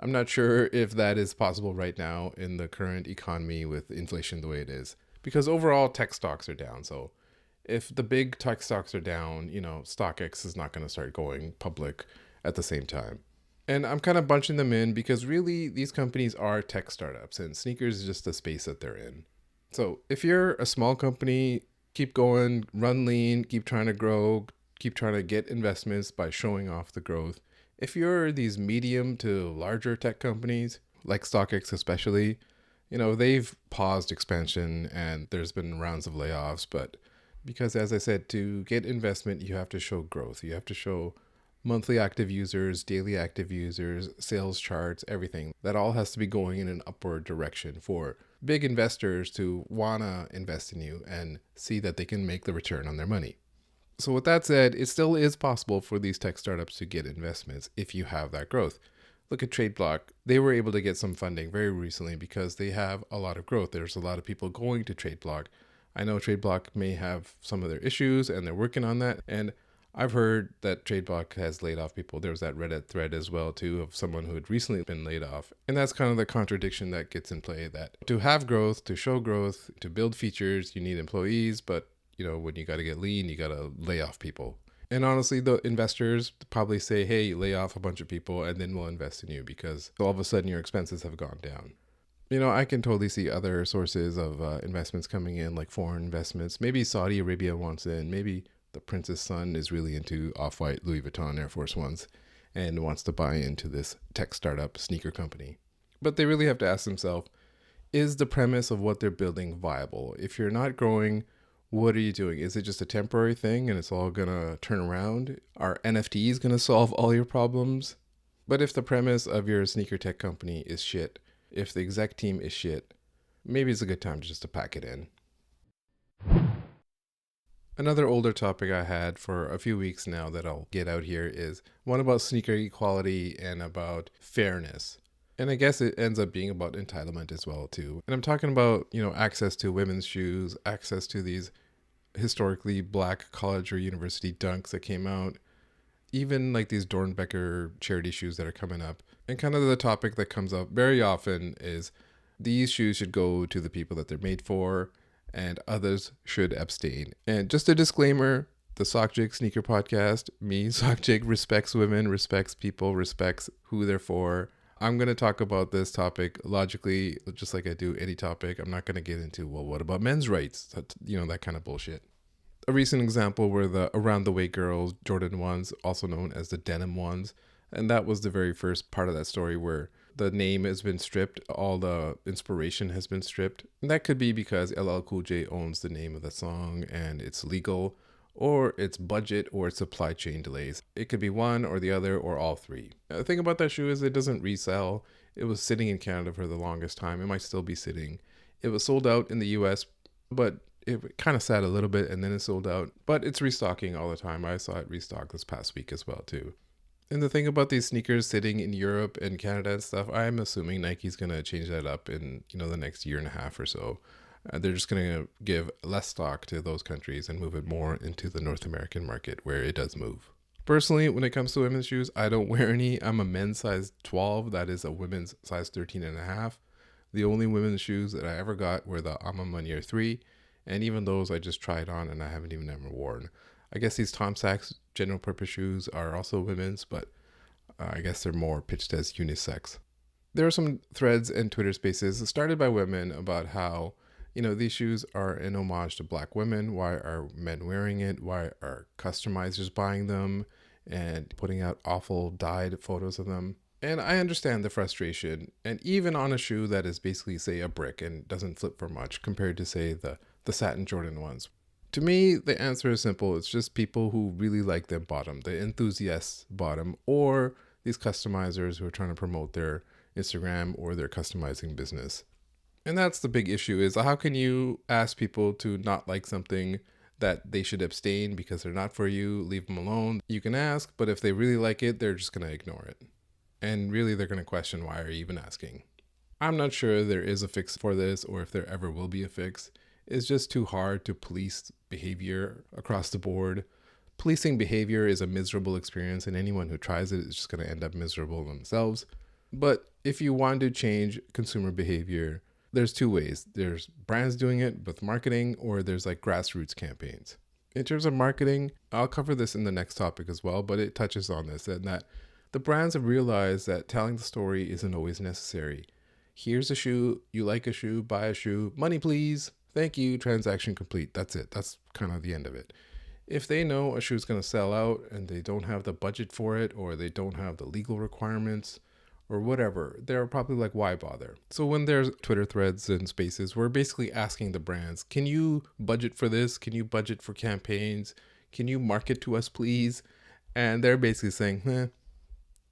I'm not sure if that is possible right now in the current economy with inflation the way it is. Because overall, tech stocks are down. So if the big tech stocks are down, StockX is not going to start going public at the same time. And I'm kind of bunching them in because really these companies are tech startups and sneakers is just the space that they're in. So if you're a small company, keep going, run lean, keep trying to grow, keep trying to get investments by showing off the growth. If you're these medium to larger tech companies, like StockX especially, they've paused expansion and there's been rounds of layoffs. But because, as I said, to get investment, you have to show growth. You have to show monthly active users, daily active users, sales charts, everything. That all has to be going in an upward direction for big investors to want to invest in you and see that they can make the return on their money. So with that said, it still is possible for these tech startups to get investments if you have that growth. Look at TradeBlock. They were able to get some funding very recently because they have a lot of growth. There's a lot of people going to TradeBlock. I know TradeBlock may have some of their issues and they're working on that. And I've heard that TradeBlock has laid off people. There was that Reddit thread as well too of someone who had recently been laid off. And that's kind of the contradiction that gets in play, that to have growth, to show growth, to build features, you need employees, but when you got to get lean, you got to lay off people. And honestly, the investors probably say, hey, lay off a bunch of people and then we'll invest in you because all of a sudden your expenses have gone down. I can totally see other sources of investments coming in, like foreign investments. Maybe Saudi Arabia wants in. Maybe the prince's son is really into Off-White Louis Vuitton Air Force Ones and wants to buy into this tech startup sneaker company. But they really have to ask themselves, is the premise of what they're building viable? If you're not growing, what are you doing? Is it just a temporary thing and it's all going to turn around? Are NFTs going to solve all your problems? But if the premise of your sneaker tech company is shit, if the exec team is shit, maybe it's a good time just to pack it in. Another older topic I had for a few weeks now that I'll get out here is one about sneaker equality and about fairness. And I guess it ends up being about entitlement as well too. And I'm talking about, access to women's shoes, access to these historically black college or university dunks that came out, even like these Dornbecker charity shoes that are coming up. And kind of the topic that comes up very often is these shoes should go to the people that they're made for and others should abstain. And just a disclaimer, the Sockjig Sneaker Podcast, me, Sockjig, respects women, respects people, respects who they're for. I'm going to talk about this topic logically, just like I do any topic. I'm not going to get into, well, what about men's rights? That kind of bullshit. A recent example were the Around the Way Girls Jordan 1s, also known as the Denim 1s. And that was the very first part of that story where the name has been stripped, all the inspiration has been stripped. And that could be because LL Cool J owns the name of the song and it's legal, or it's budget, or it's supply chain delays. It could be one or the other or all three. The thing about that shoe is it doesn't resell. It was sitting in Canada for the longest time. It might still be sitting. It was sold out in the US, but it kind of sat a little bit and then it sold out. But it's restocking all the time. I saw it restock this past week as well too. And the thing about these sneakers sitting in Europe and Canada and stuff, I'm assuming Nike's going to change that up in, the next year and a half or so. They're just going to give less stock to those countries and move it more into the North American market where it does move. Personally, when it comes to women's shoes, I don't wear any. I'm a men's size 12. That is a women's size 13 and a half. The only women's shoes that I ever got were the Ama Munier 3. And even those I just tried on and I haven't even ever worn. I guess these Tom Sachs general purpose shoes are also women's, but I guess they're more pitched as unisex. There are some threads and Twitter spaces started by women about how, these shoes are an homage to black women. Why are men wearing it? Why are customizers buying them and putting out awful dyed photos of them? And I understand the frustration. And even on a shoe that is basically, say, a brick and doesn't flip for much compared to, say, the satin Jordan 1s. To me, the answer is simple. It's just people who really like them bought them. The enthusiasts bought them, or these customizers who are trying to promote their Instagram or their customizing business. And that's the big issue, is how can you ask people to not like something that they should abstain because they're not for you, leave them alone. You can ask, but if they really like it, they're just going to ignore it. And really, they're going to question, why are you even asking? I'm not sure there is a fix for this, or if there ever will be a fix. It's just too hard to police behavior across the board. Policing behavior is a miserable experience, and anyone who tries it is just going to end up miserable themselves. But if you want to change consumer behavior, there's two ways. There's brands doing it with marketing, or there's like grassroots campaigns. In terms of marketing, I'll cover this in the next topic as well, but it touches on this, and that the brands have realized that telling the story isn't always necessary. Here's a shoe, you like a shoe, buy a shoe, money please, thank you, transaction complete. That's it. That's kind of the end of it. If they know a shoe is going to sell out and they don't have the budget for it, or they don't have the legal requirements or whatever, they're probably like, why bother? So when there's Twitter threads and spaces, we're basically asking the brands, can you budget for this? Can you budget for campaigns? Can you market to us, please? And they're basically saying,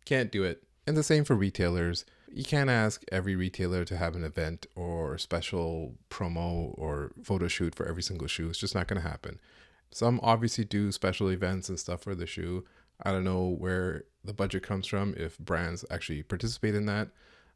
can't do it. And the same for retailers. You can't ask every retailer to have an event or a special promo or photo shoot for every single shoe. It's just not going to happen. Some obviously do special events and stuff for the shoe. I don't know where the budget comes from, if brands actually participate in that.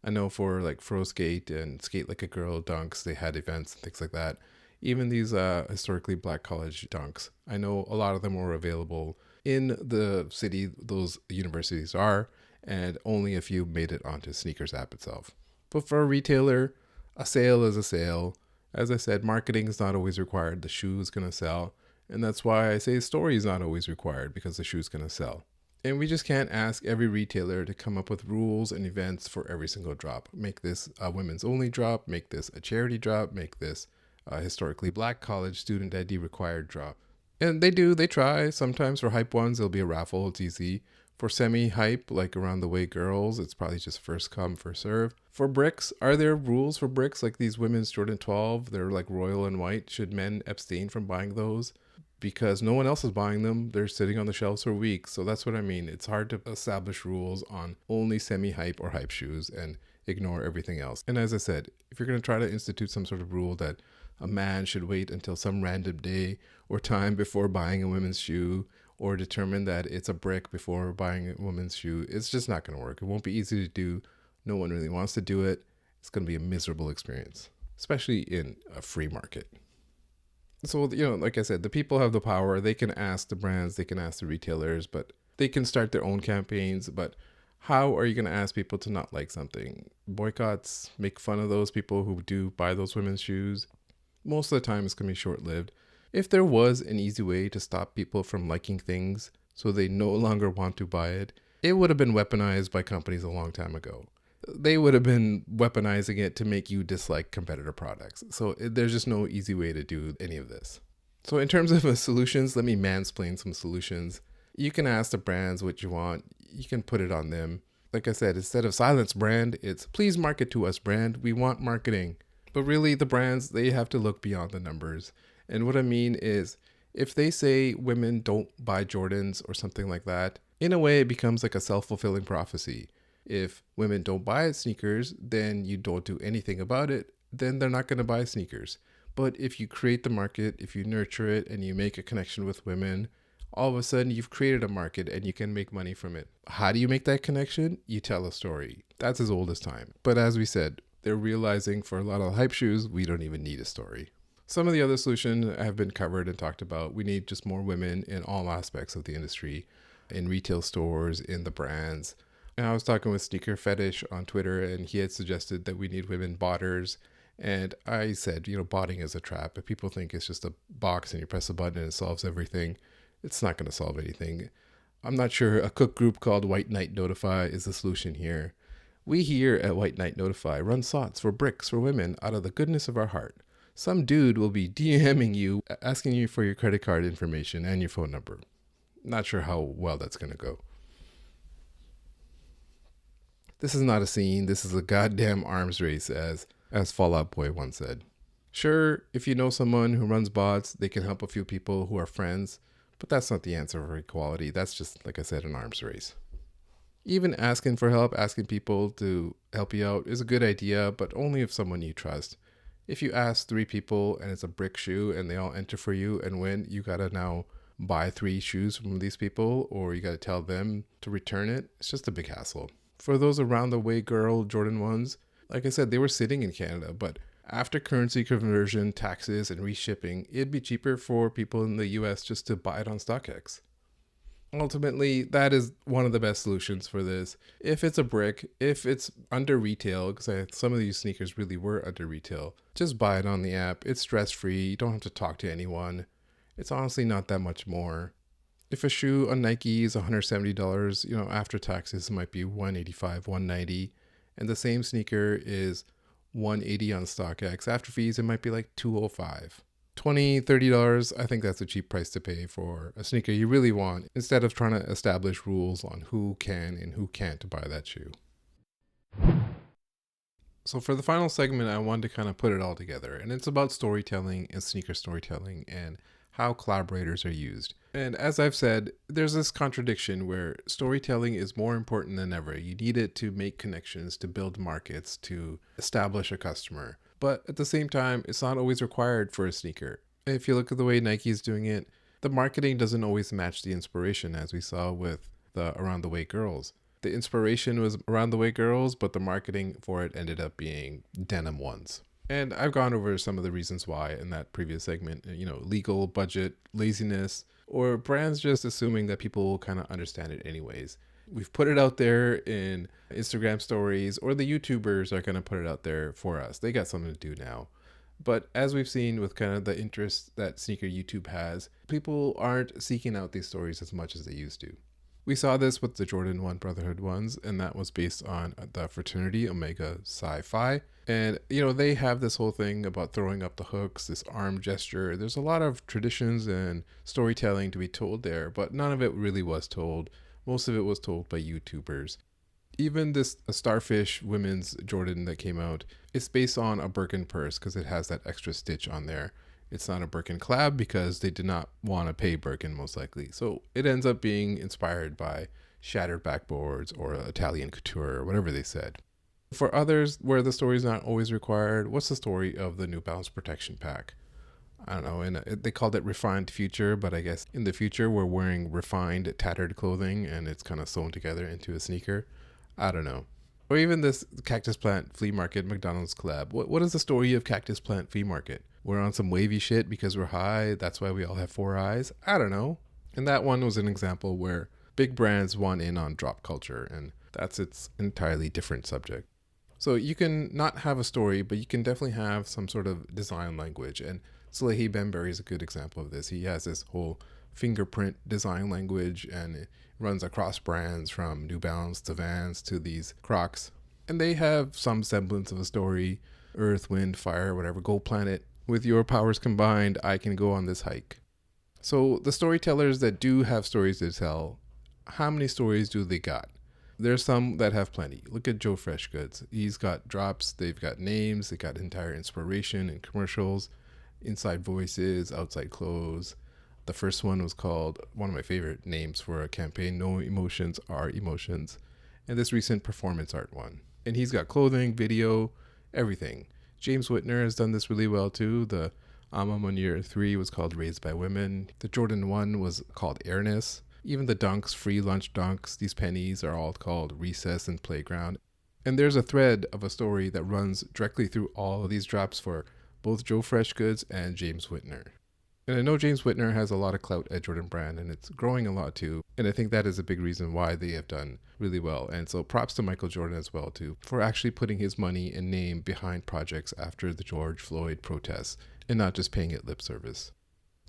I know for like Froskate and Skate Like a Girl dunks, they had events and things like that. Even these historically black college dunks, I know a lot of them were available in the city those universities are, and only a few made it onto Sneakers app itself. But for a retailer, a sale is a sale. As I said, marketing is not always required. The shoe is going to sell. And that's why I say story is not always required, because the shoe is going to sell. And we just can't ask every retailer to come up with rules and events for every single drop. Make this a women's only drop, make this a charity drop, make this a historically black college student ID required drop. And they try. Sometimes for hype ones, there'll be a raffle, it's easy. For semi-hype, like Around the Way girls, it's probably just first come, first serve. For bricks, are there rules for bricks? Like these women's Jordan 12, they're like royal and white. Should men abstain from buying those? Because no one else is buying them. They're sitting on the shelves for weeks. So that's what I mean. It's hard to establish rules on only semi-hype or hype shoes and ignore everything else. And as I said, if you're going to try to institute some sort of rule that a man should wait until some random day or time before buying a women's shoe, or determine that it's a brick before buying a woman's shoe, it's just not going to work. It won't be easy to do. No one really wants to do it. It's going to be a miserable experience, especially in a free market. So, like I said, the people have the power. They can ask the brands, they can ask the retailers, but they can start their own campaigns. But how are you going to ask people to not like something? Boycotts, make fun of those people who do buy those women's shoes. Most of the time, it's going to be short-lived. If there was an easy way to stop people from liking things so they no longer want to buy it, it would have been weaponized by companies a long time ago. They would have been weaponizing it to make you dislike competitor products. So there's just no easy way to do any of this. So in terms of solutions, let me mansplain some solutions. You can ask the brands what you want. You can put it on them. Like I said, instead of silence brand, it's please market to us brand. We want marketing. But really the brands, they have to look beyond the numbers. And what I mean is, if they say women don't buy Jordans or something like that, in a way it becomes like a self-fulfilling prophecy. If women don't buy sneakers, then you don't do anything about it, then they're not going to buy sneakers. But if you create the market, if you nurture it and you make a connection with women, all of a sudden you've created a market and you can make money from it. How do you make that connection? You tell a story. That's as old as time. But as we said, they're realizing for a lot of hype shoes, we don't even need a story. Some of the other solutions have been covered and talked about. We need just more women in all aspects of the industry, in retail stores, in the brands. And I was talking with Sneaker Fetish on Twitter, and he had suggested that we need women botters. And I said, botting is a trap. If people think it's just a box and you press a button and it solves everything, it's not going to solve anything. I'm not sure a cook group called White Knight Notify is the solution here. We here at White Knight Notify run SOTs for bricks for women out of the goodness of our heart. Some dude will be DMing you, asking you for your credit card information and your phone number. Not sure how well that's going to go. This is not a scene. This is a goddamn arms race, as Fall Out Boy once said. Sure, if you know someone who runs bots, they can help a few people who are friends, but that's not the answer for equality. That's just, like I said, an arms race. Even asking for help, asking people to help you out is a good idea, but only if someone you trust. If you ask 3 people and it's a brick shoe and they all enter for you and win, you gotta now buy 3 shoes from these people, or you gotta tell them to return it. It's just a big hassle. For those around the way girl Jordan 1s, like I said, they were sitting in Canada, but after currency conversion, taxes, and reshipping, it'd be cheaper for people in the US just to buy it on StockX. Ultimately, that is one of the best solutions for this. If it's a brick, if it's under retail, because some of these sneakers really were under retail, just buy it on the app. It's stress-free. You don't have to talk to anyone. It's honestly not that much more. If a shoe on Nike is $170, after taxes, it might be $185, $190. And the same sneaker is $180 on StockX. After fees, it might be like $205. $20, $30, I think that's a cheap price to pay for a sneaker you really want, instead of trying to establish rules on who can and who can't buy that shoe. So for the final segment, I wanted to kind of put it all together, and it's about storytelling and sneaker storytelling and how collaborators are used. And as I've said, there's this contradiction where storytelling is more important than ever. You need it to make connections, to build markets, to establish a customer. But at the same time, it's not always required for a sneaker. If you look at the way Nike is doing it, the marketing doesn't always match the inspiration, as we saw with the Around the Way girls. The inspiration was Around the Way girls, but the marketing for it ended up being denim ones. And I've gone over some of the reasons why in that previous segment, legal, budget, laziness, or brands just assuming that people will kind of understand it anyways. We've put it out there in Instagram stories, or the YouTubers are going to put it out there for us. They got something to do now. But as we've seen with kind of the interest that sneaker YouTube has, people aren't seeking out these stories as much as they used to. We saw this with the Jordan 1 Brotherhood ones, and that was based on the fraternity Omega Psi Phi. And, they have this whole thing about throwing up the hooks, this arm gesture. There's a lot of traditions and storytelling to be told there, but none of it really was told. Most of it was told by YouTubers. Even this Starfish women's Jordan that came out, it's based on a Birkin purse because it has that extra stitch on there. It's not a Birkin collab because they did not want to pay Birkin, most likely. So it ends up being inspired by shattered backboards or Italian couture or whatever they said. For others, where the story is not always required, what's the story of the New Balance Protection Pack? I don't know, and they called it Refined Future, but I guess in the future we're wearing refined, tattered clothing and it's kind of sewn together into a sneaker. I don't know. Or even this Cactus Plant Flea Market McDonald's collab. What is the story of Cactus Plant Flea Market? We're on some wavy shit because we're high. That's why we all have 4 eyes. I don't know. And that one was an example where big brands want in on drop culture, and that's its entirely different subject. So you can not have a story, but you can definitely have some sort of design language. And Salehi Bembury is a good example of this. He has this whole fingerprint design language, and it runs across brands from New Balance to Vans to these Crocs. And they have some semblance of a story. Earth, wind, fire, whatever, go planet. With your powers combined, I can go on this hike. So the storytellers that do have stories to tell, how many stories do they got? There's some that have plenty. Look at Joe Freshgoods. He's got drops, they've got names, they got entire inspiration and commercials, inside voices, outside clothes. The first one was called, one of my favorite names for a campaign, No Emotions Are Emotions. And this recent performance art one. And he's got clothing, video, everything. James Whitner has done this really well too. The Ama Munir 3 was called Raised by Women. The Jordan 1 was called Airness. Even the dunks, free lunch dunks, these pennies are all called Recess and Playground. And there's a thread of a story that runs directly through all of these drops for both Joe Freshgoods and James Whitner. And I know James Whitner has a lot of clout at Jordan Brand, and it's growing a lot too. And I think that is a big reason why they have done really well. And so props to Michael Jordan as well too, for actually putting his money and name behind projects after the George Floyd protests and not just paying it lip service.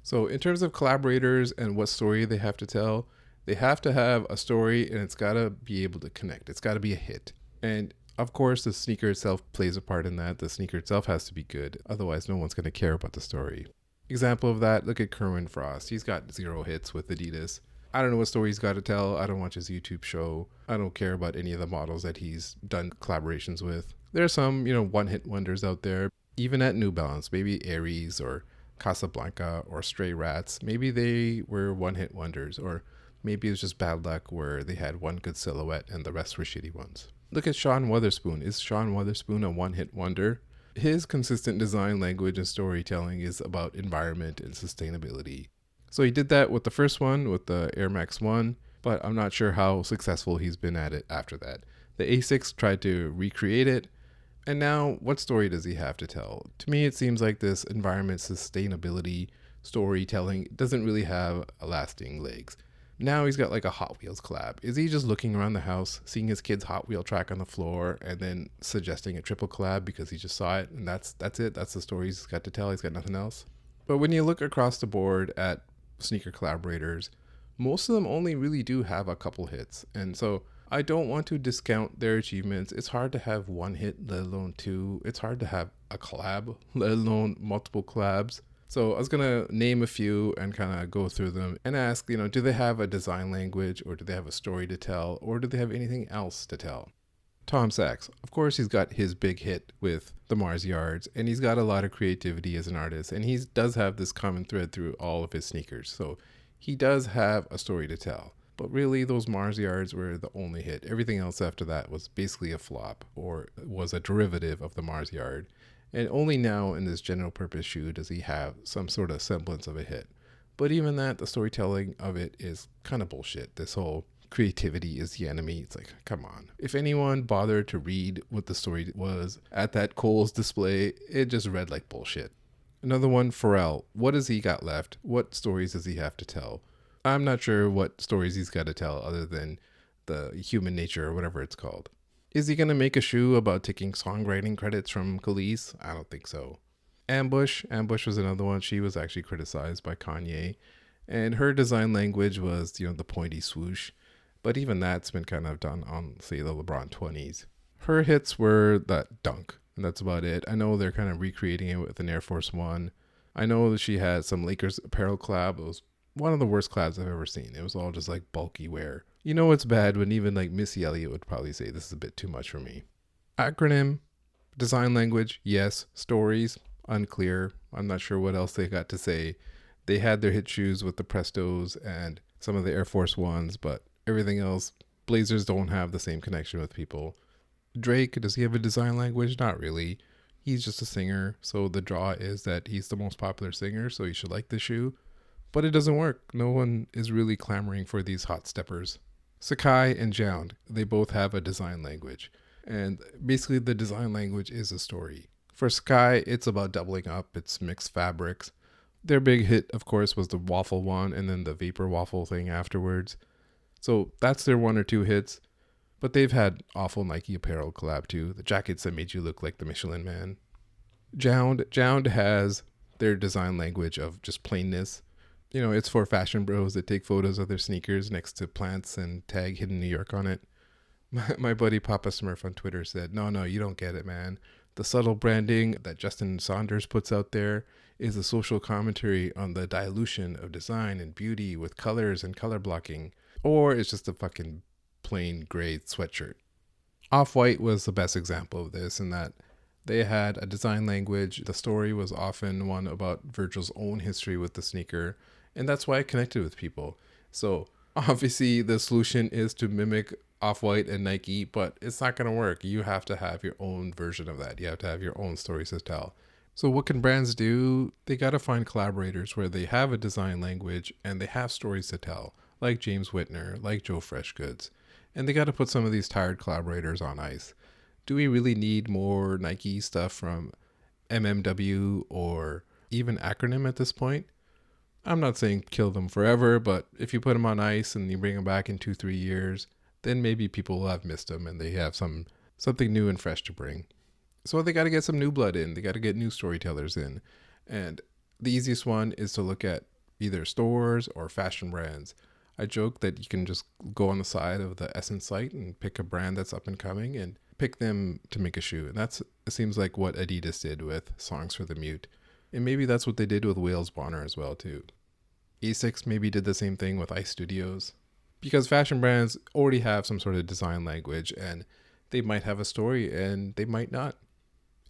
So in terms of collaborators and what story they have to tell, they have to have a story, and it's got to be able to connect. It's got to be a hit. And of course, the sneaker itself plays a part in that. The sneaker itself has to be good. Otherwise, no one's going to care about the story. Example of that, look at Kerwin Frost. He's got 0 hits with Adidas. I don't know what story he's got to tell. I don't watch his YouTube show. I don't care about any of the models that he's done collaborations with. There are some, one-hit wonders out there. Even at New Balance, maybe Aries or Casablanca or Stray Rats, maybe they were one-hit wonders. Or maybe it was just bad luck where they had one good silhouette and the rest were shitty ones. Look at Sean Wotherspoon. Is Sean Wotherspoon a one-hit wonder? His consistent design language and storytelling is about environment and sustainability. So he did that with the first one, with the Air Max 1, but I'm not sure how successful he's been at it after that. The Asics tried to recreate it, and now what story does he have to tell? To me, it seems like this environment sustainability storytelling doesn't really have lasting legs. Now he's got like a Hot Wheels collab. Is he just looking around the house, seeing his kid's Hot Wheel track on the floor, and then suggesting a triple collab because he just saw it, and that's it? That's the story he's got to tell. He's got nothing else. But when you look across the board at sneaker collaborators, most of them only really do have a couple hits. And so I don't want to discount their achievements. It's hard to have one hit, let alone two. It's hard to have a collab, let alone multiple collabs. So I was going to name a few and kind of go through them and ask, do they have a design language, or do they have a story to tell, or do they have anything else to tell? Tom Sachs, of course, he's got his big hit with the Mars Yards, and he's got a lot of creativity as an artist, and he does have this common thread through all of his sneakers. So he does have a story to tell. But really, those Mars Yards were the only hit. Everything else after that was basically a flop, or was a derivative of the Mars Yard. And only now in this general purpose shoe does he have some sort of semblance of a hit. But even that, the storytelling of it is kind of bullshit. This whole creativity is the enemy. It's like, come on. If anyone bothered to read what the story was at that Kohl's display, it just read like bullshit. Another one, Pharrell. What has he got left? What stories does he have to tell? I'm not sure what stories he's got to tell other than the human nature or whatever it's called. Is he going to make a shoe about taking songwriting credits from Khalees? I don't think so. Ambush was another one. She was actually criticized by Kanye, and her design language was, the pointy swoosh. But even that's been kind of done on, say, the LeBron 20s. Her hits were that dunk, and that's about it. I know they're kind of recreating it with an Air Force One. I know that she had some Lakers apparel collab. It was one of the worst collabs I've ever seen. It was all just like bulky wear. It's bad when even like Missy Elliott would probably say this is a bit too much for me. Acronym, design language, yes. Stories, unclear. I'm not sure what else they got to say. They had their hit shoes with the Prestos and some of the Air Force Ones, but everything else, Blazers don't have the same connection with people. Drake, does he have a design language? Not really. He's just a singer, so the draw is that he's the most popular singer, so you should like the shoe. But it doesn't work. No one is really clamoring for these hot steppers. Sakai and Jound, they both have a design language. And basically the design language is a story. For Sakai, it's about doubling up. It's mixed fabrics. Their big hit, of course, was the waffle one and then the vapor waffle thing afterwards. So that's their one or two hits. But they've had awful Nike apparel collab too. The jackets that made you look like the Michelin Man. Jound has their design language of just plainness. It's for fashion bros that take photos of their sneakers next to plants and tag Hidden New York on it. My buddy Papa Smurf on Twitter said, no, you don't get it, man. The subtle branding that Justin Saunders puts out there is a social commentary on the dilution of design and beauty with colors and color blocking. Or it's just a fucking plain gray sweatshirt. Off-White was the best example of this in that they had a design language. The story was often one about Virgil's own history with the sneaker, and that's why it connected with people. So obviously the solution is to mimic Off-White and Nike, but it's not going to work. You have to have your own version of that. You have to have your own stories to tell. So what can brands do? They got to find collaborators where they have a design language and they have stories to tell, like James Whitner, like Joe Freshgoods. And they got to put some of these tired collaborators on ice. Do we really need more Nike stuff from MMW or even Acronym at this point? I'm not saying kill them forever, but if you put them on ice and you bring them back in 2-3 years, then maybe people will have missed them and they have something new and fresh to bring. So they got to get some new blood in. They got to get new storytellers in. And the easiest one is to look at either stores or fashion brands. I joke that you can just go on the side of the Essence site and pick a brand that's up and coming and pick them to make a shoe. And it seems like what Adidas did with Songs for the Mute. And maybe that's what they did with Wales Bonner as well too. Asics maybe did the same thing with Ice Studios. Because fashion brands already have some sort of design language and they might have a story and they might not.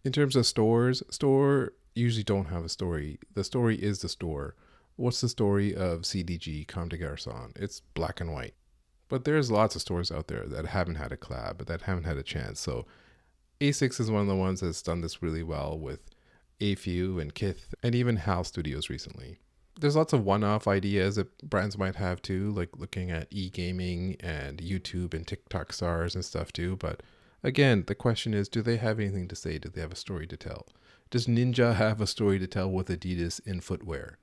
In terms of store usually don't have a story. The story is the store. what's the story of CDG Comme des Garçons? It's black and white. But there's lots of stores out there that haven't had a collab, that haven't had a chance. So A6 is one of the ones that's done this really well with A-Few and Kith and even HAL Studios recently. There's lots of one-off ideas that brands might have too, like looking at e-gaming and YouTube and TikTok stars and stuff too. But again, the question is, do they have anything to say? Do they have a story to tell? Does Ninja have a story to tell with Adidas in footwear?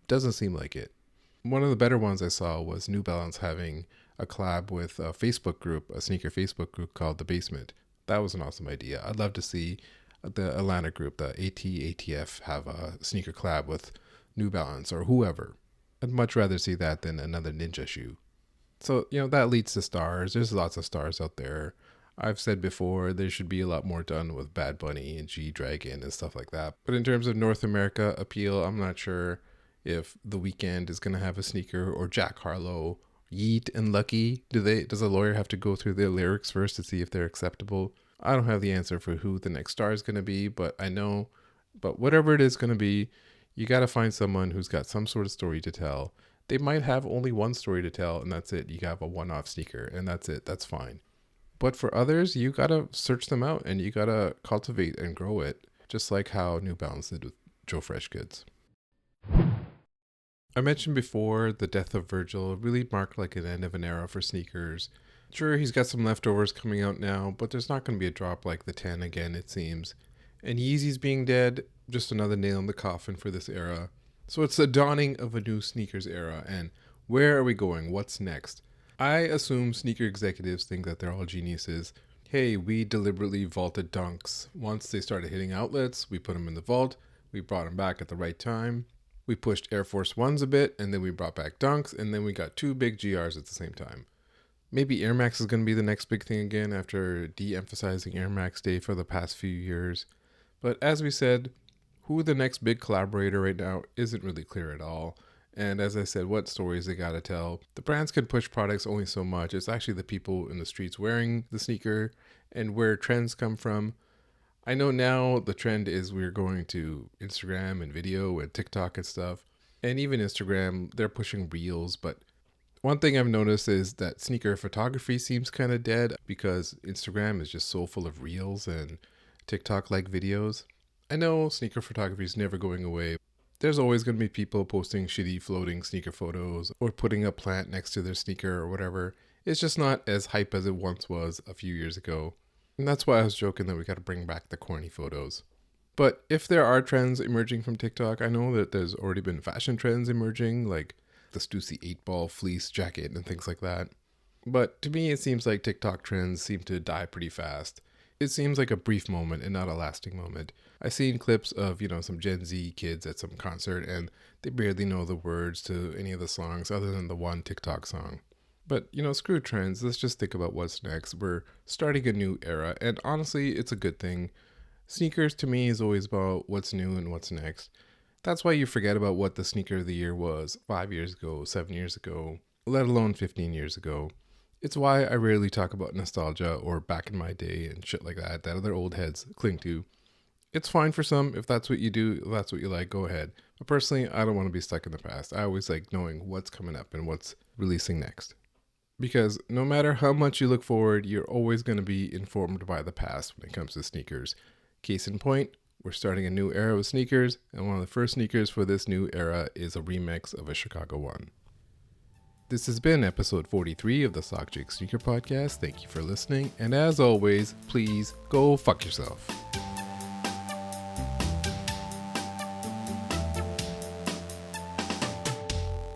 Doesn't seem like it. One of the better ones I saw was New Balance having a collab with a Facebook group, a sneaker Facebook group called The Basement. That was an awesome idea. I'd love to see the Atlanta group, the ATF, have a sneaker collab with New Balance or whoever. I'd much rather see that than another Ninja shoe. So, that leads to stars. There's lots of stars out there. I've said before, there should be a lot more done with Bad Bunny and G-Dragon and stuff like that. But in terms of North America appeal, I'm not sure if The Weeknd is going to have a sneaker or Jack Harlow, Yeet and Lucky. Does a lawyer have to go through their lyrics first to see if they're acceptable? I don't have the answer for who the next star is going to be, but whatever it is going to be, you got to find someone who's got some sort of story to tell. They might have only one story to tell, and that's it. You have a one-off sneaker, and that's it. That's fine. But for others, you got to search them out, and you got to cultivate and grow it, just like how New Balance did with Joe Freshgoods. I mentioned before the death of Virgil really marked like an end of an era for sneakers. Sure, he's got some leftovers coming out now, but there's not going to be a drop like the 10 again, it seems. And Yeezy's being dead, just another nail in the coffin for this era. So it's the dawning of a new sneakers era, and where are we going? What's next? I assume sneaker executives think that they're all geniuses. Hey, we deliberately vaulted Dunks. Once they started hitting outlets, we put them in the vault, we brought them back at the right time. We pushed Air Force Ones a bit, and then we brought back Dunks, and then we got two big GRs at the same time. Maybe Air Max is going to be the next big thing again after de-emphasizing Air Max Day for the past few years. But as we said, who the next big collaborator right now isn't really clear at all. And as I said, what stories they got to tell. The brands can push products only so much. It's actually the people in the streets wearing the sneaker and where trends come from. I know now the trend is we're going to Instagram and video and TikTok and stuff. And even Instagram, they're pushing reels. But one thing I've noticed is that sneaker photography seems kind of dead because Instagram is just so full of reels and TikTok-like videos. I know sneaker photography is never going away. There's always going to be people posting shitty floating sneaker photos or putting a plant next to their sneaker or whatever. It's just not as hype as it once was a few years ago. And that's why I was joking that we got to bring back the corny photos. But if there are trends emerging from TikTok, I know that there's already been fashion trends emerging, like the Stussy 8-ball fleece jacket and things like that. But to me, it seems like TikTok trends seem to die pretty fast. It seems like a brief moment and not a lasting moment. I've seen clips of, some Gen Z kids at some concert and they barely know the words to any of the songs other than the one TikTok song. But, screw trends. Let's just think about what's next. We're starting a new era, and honestly, it's a good thing. Sneakers, to me, is always about what's new and what's next. That's why you forget about what the sneaker of the year was 5 years ago, 7 years ago, let alone 15 years ago. It's why I rarely talk about nostalgia or back in my day and shit like that other old heads cling to. It's fine for some. If that's what you do, if that's what you like, go ahead. But personally, I don't want to be stuck in the past. I always like knowing what's coming up and what's releasing next. Because no matter how much you look forward, you're always going to be informed by the past when it comes to sneakers. Case in point, we're starting a new era with sneakers, and one of the first sneakers for this new era is a remix of a Chicago 1. This has been episode 43 of the Sockjig Sneaker Podcast. Thank you for listening, and as always, please go fuck yourself.